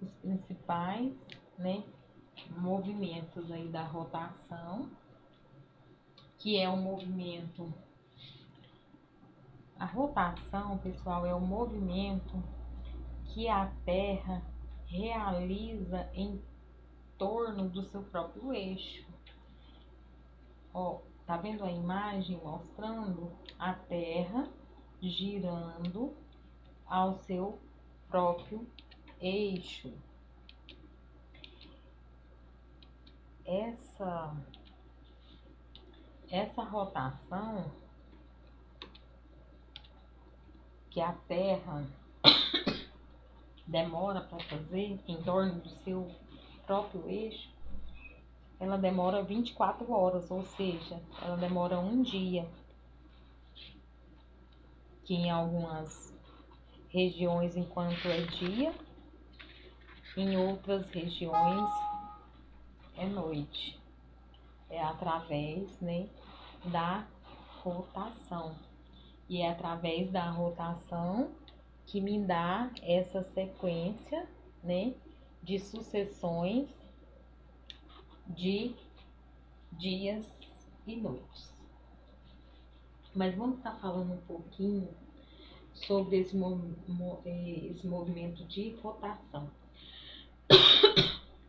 os principais, né, movimentos aí da rotação, que é um movimento. A rotação, pessoal, é o movimento que a Terra realiza em torno do seu próprio eixo. Ó, tá vendo a imagem mostrando a Terra girando ao seu próprio eixo. Essa rotação que a Terra demora para fazer em torno do seu próprio eixo, ela demora 24 horas, ou seja, ela demora um dia, que em algumas regiões enquanto é dia, em outras regiões é noite. É através, né, da rotação. E é através da rotação que me dá essa sequência, né, de sucessões de dias e noites. Mas vamos estar falando um pouquinho sobre esse movimento de rotação,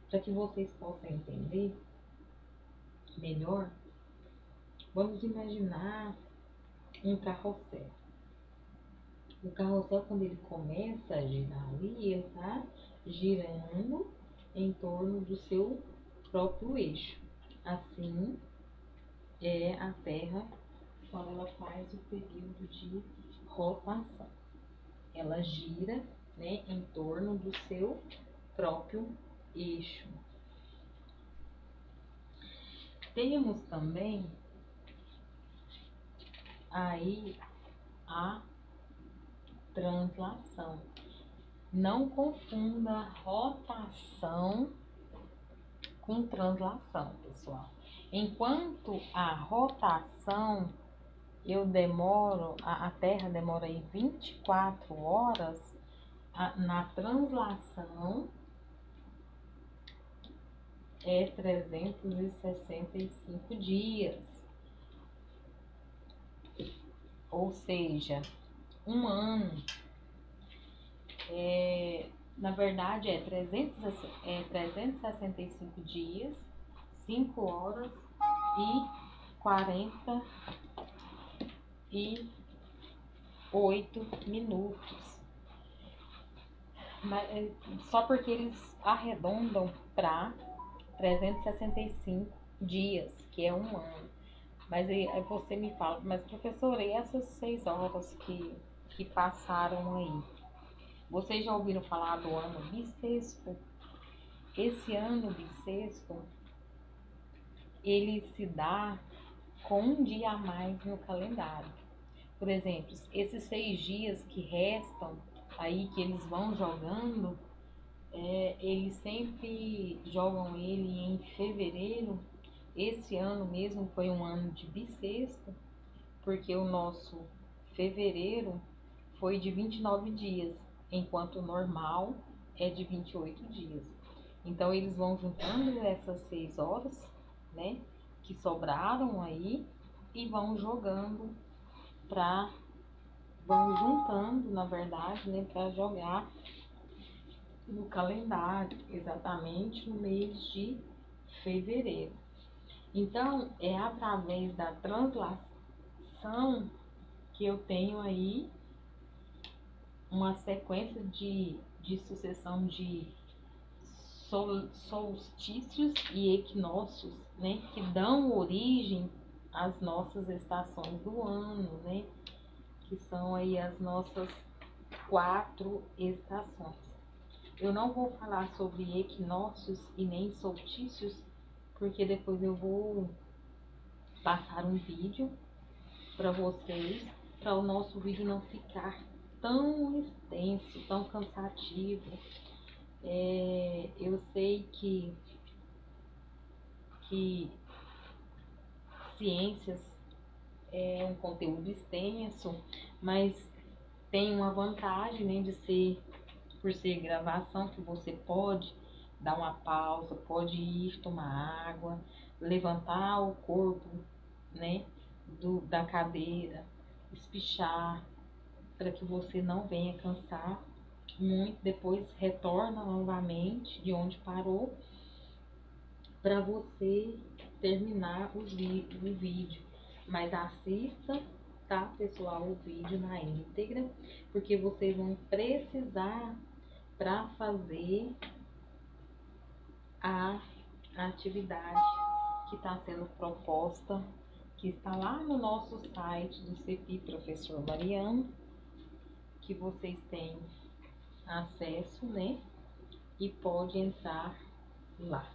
para que vocês possam entender melhor. Vamos imaginar um carrossel. O carrossel, quando ele começa a girar ali, ele está girando em torno do seu próprio eixo. Assim, é a Terra quando ela faz o período de rotação. Ela gira, né, em torno do seu próprio eixo. Temos também aí a translação. Não confunda rotação com translação, pessoal. Enquanto a rotação a Terra demora aí 24 horas, na translação é 365 dias. Ou seja, um ano na verdade é 365 dias, 5 horas e 48 minutos. Mas, só porque eles arredondam para 365 dias, que é um ano. Mas aí você me fala, mas professora, e essas 6 horas que passaram aí? Vocês já ouviram falar do ano bissexto? Esse ano bissexto, ele se dá com um dia a mais no calendário. Por exemplo, esses 6 dias que restam aí, que eles vão jogando, eles sempre jogam ele em fevereiro. Esse ano mesmo foi um ano de bissexto, porque o nosso fevereiro foi de 29 dias, enquanto o normal é de 28 dias. Então eles vão juntando essas 6 horas, né, que sobraram aí, e vão jogando vão juntando, na verdade, né, para jogar no calendário, exatamente no mês de fevereiro. Então, é através da translação que eu tenho aí uma sequência de sucessão de solstícios e equinócios, né, que dão origem às nossas estações do ano, né, que são aí as nossas 4 estações. Eu não vou falar sobre equinócios e nem solstícios, porque depois eu vou passar um vídeo para vocês, para o nosso vídeo não ficar tão extenso, tão cansativo. Eu sei que ciências é um conteúdo extenso, mas tem uma vantagem, né, por ser gravação, que você pode dar uma pausa, pode ir tomar água, levantar o corpo, né, da cadeira, espichar, para que você não venha cansar muito, depois retorna novamente de onde parou, para você terminar o vídeo. Mas assista, tá, pessoal, o vídeo na íntegra, porque vocês vão precisar para fazer a atividade que está sendo proposta, que está lá no nosso site do CEPI Professor Mariano, que vocês têm acesso, né? E pode entrar lá.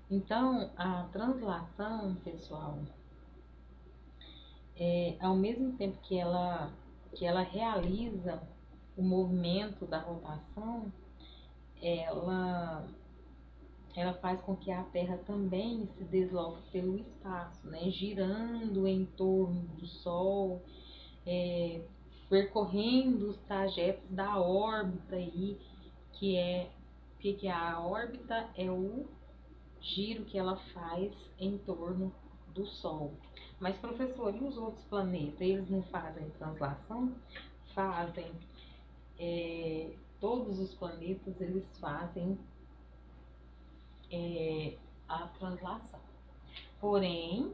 Então, a translação, pessoal, ao mesmo tempo que ela realiza o movimento da rotação, ela faz com que a Terra também se desloque pelo espaço, né? Girando em torno do Sol, percorrendo os trajetos da órbita aí, que é a órbita é o giro que ela faz em torno do Sol. Mas, professor, e os outros planetas? Eles não fazem translação? Fazem. Todos os planetas, eles fazem a translação. Porém,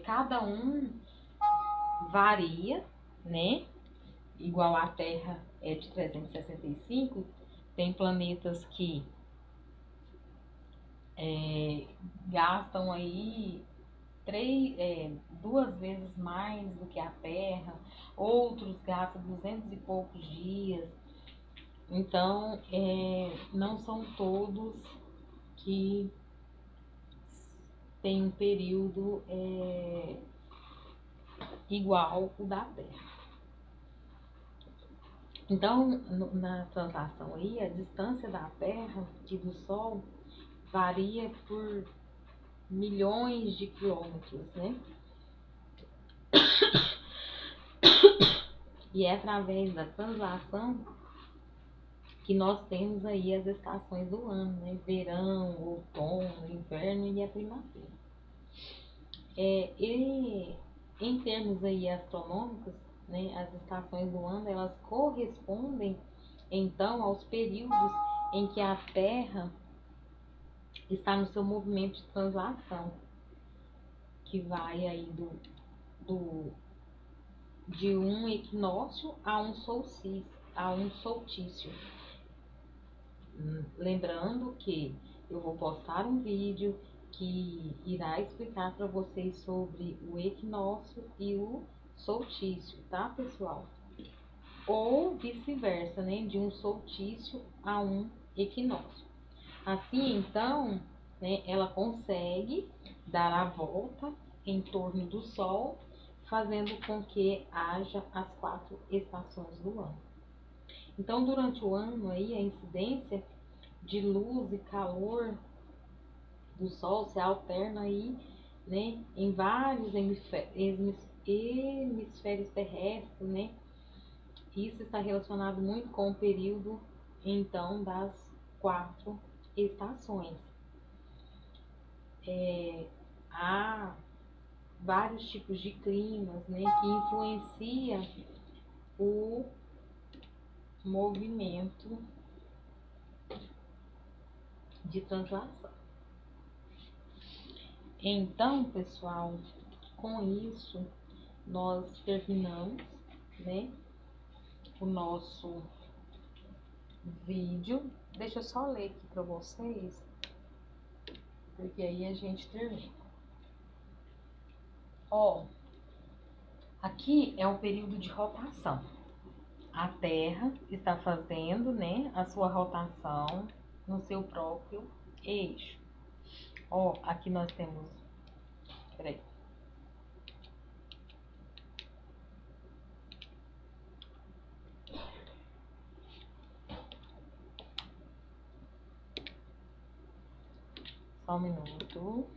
cada um varia, né? Igual a Terra é de 365, tem planetas que gastam aí 2 vezes mais do que a Terra, outros gastam 200 e poucos dias. Então, não são todos que têm um período igual o da Terra. Então, na translação aí, a distância da Terra e do Sol varia por milhões de quilômetros, né? E é através da translação que nós temos aí as estações do ano, né? Verão, outono, inverno e a primavera. E em termos aí astronômicos, né, as estações do ano, elas correspondem então aos períodos em que a Terra está no seu movimento de translação, que vai aí de um equinócio a um solstício. Lembrando que eu vou postar um vídeo que irá explicar para vocês sobre o equinócio e o solstício, tá, pessoal? Ou vice-versa, né? De um solstício a um equinócio. Assim, então, né, ela consegue dar a volta em torno do Sol, fazendo com que haja as 4 estações do ano. Então, durante o ano aí, a incidência de luz e calor do Sol se alterna aí, né, em vários hemisférios terrestres, né? Isso está relacionado muito com o período, então, das 4 estações. Há vários tipos de climas, né, que influenciam o movimento de translação. Então, pessoal, com isso nós terminamos, né, o nosso vídeo. Deixa eu só ler aqui para vocês, porque aí a gente termina. Ó, aqui é o período de rotação. A Terra está fazendo, né, a sua rotação no seu próprio eixo. Ó, aqui nós temos, peraí. Só um minuto.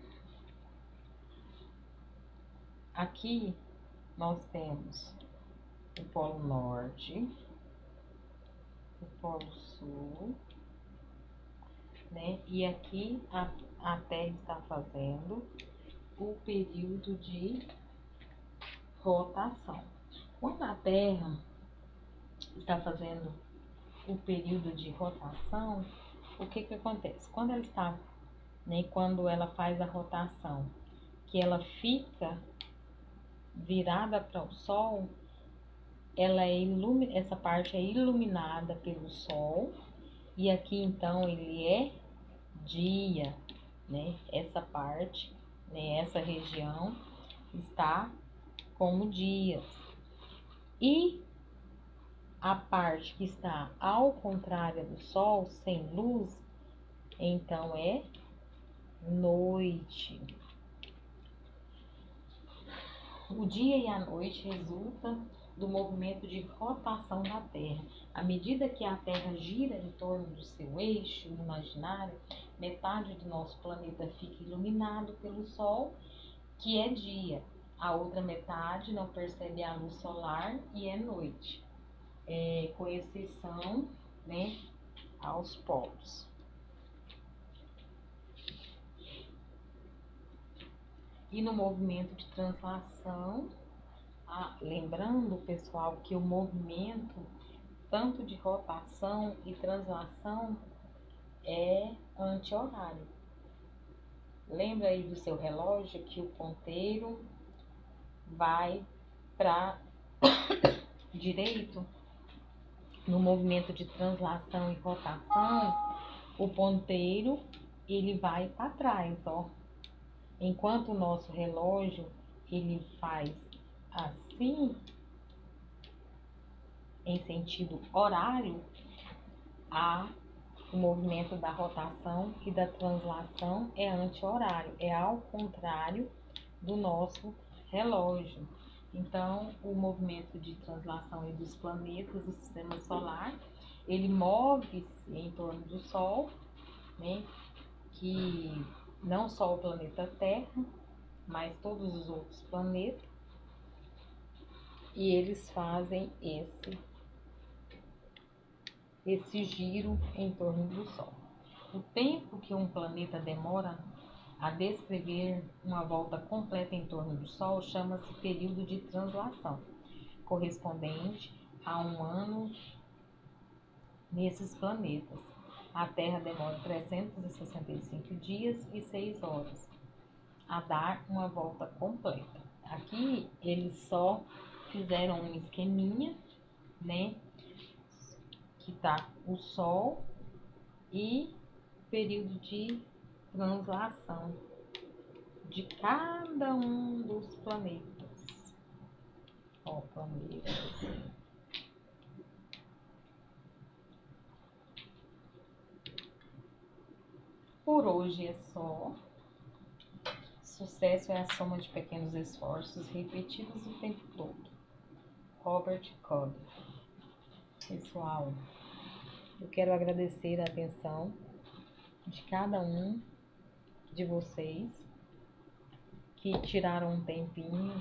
Aqui nós temos o Polo Norte, o Polo Sul, né? E aqui a Terra está fazendo o período de rotação. Quando a Terra está fazendo o período de rotação, o que que acontece? Quando ela está, né, quando ela faz a rotação, que ela fica virada para o Sol, ela essa parte é iluminada pelo Sol, e aqui então ele é dia, né? Essa parte, né, essa região está como dias. E a parte que está ao contrário do Sol, sem luz, então é noite. O dia e a noite resultam do movimento de rotação da Terra. À medida que a Terra gira em torno do seu eixo imaginário, metade do nosso planeta fica iluminado pelo Sol, que é dia. A outra metade não percebe a luz solar e é noite, com exceção, né, aos polos. E no movimento de translação, lembrando, pessoal, que o movimento tanto de rotação e translação é anti-horário. Lembra aí do seu relógio que o ponteiro vai para direito? No movimento de translação e rotação, o ponteiro ele vai para trás, ó. Enquanto o nosso relógio, ele faz assim, em sentido horário, o movimento da rotação e da translação é anti-horário, é ao contrário do nosso relógio. Então, o movimento de translação dos planetas do sistema solar, ele move-se em torno do Sol, né? Que não só o planeta Terra, mas todos os outros planetas, e eles fazem esse giro em torno do Sol. O tempo que um planeta demora a descrever uma volta completa em torno do Sol chama-se período de translação, correspondente a um ano nesses planetas. A Terra demora 365 dias e 6 horas a dar uma volta completa. Aqui eles só fizeram um esqueminha, né? Que tá o Sol e período de translação de cada um dos planetas. Ó, planetas. Por hoje é só. Sucesso é a soma de pequenos esforços repetidos o tempo todo. Robert Cobb. Pessoal, eu quero agradecer a atenção de cada um de vocês que tiraram um tempinho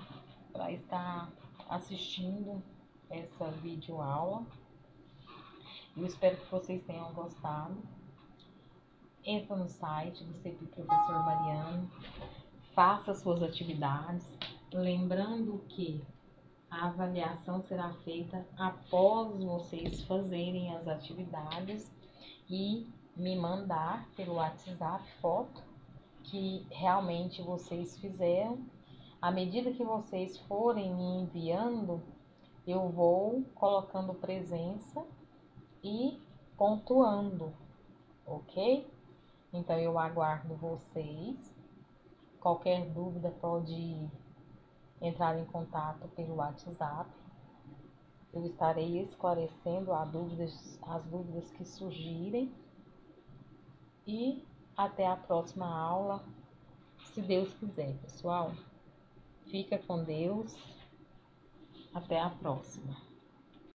para estar assistindo essa videoaula. Eu espero que vocês tenham gostado. Entra no site do CEPI Professor Mariano, faça suas atividades, lembrando que a avaliação será feita após vocês fazerem as atividades e me mandar pelo WhatsApp foto que realmente vocês fizeram. À medida que vocês forem me enviando, eu vou colocando presença e pontuando, ok? Então eu aguardo vocês. Qualquer dúvida pode entrar em contato pelo WhatsApp. Eu estarei esclarecendo as dúvidas que surgirem. E até a próxima aula, se Deus quiser, pessoal. Fica com Deus. Até a próxima.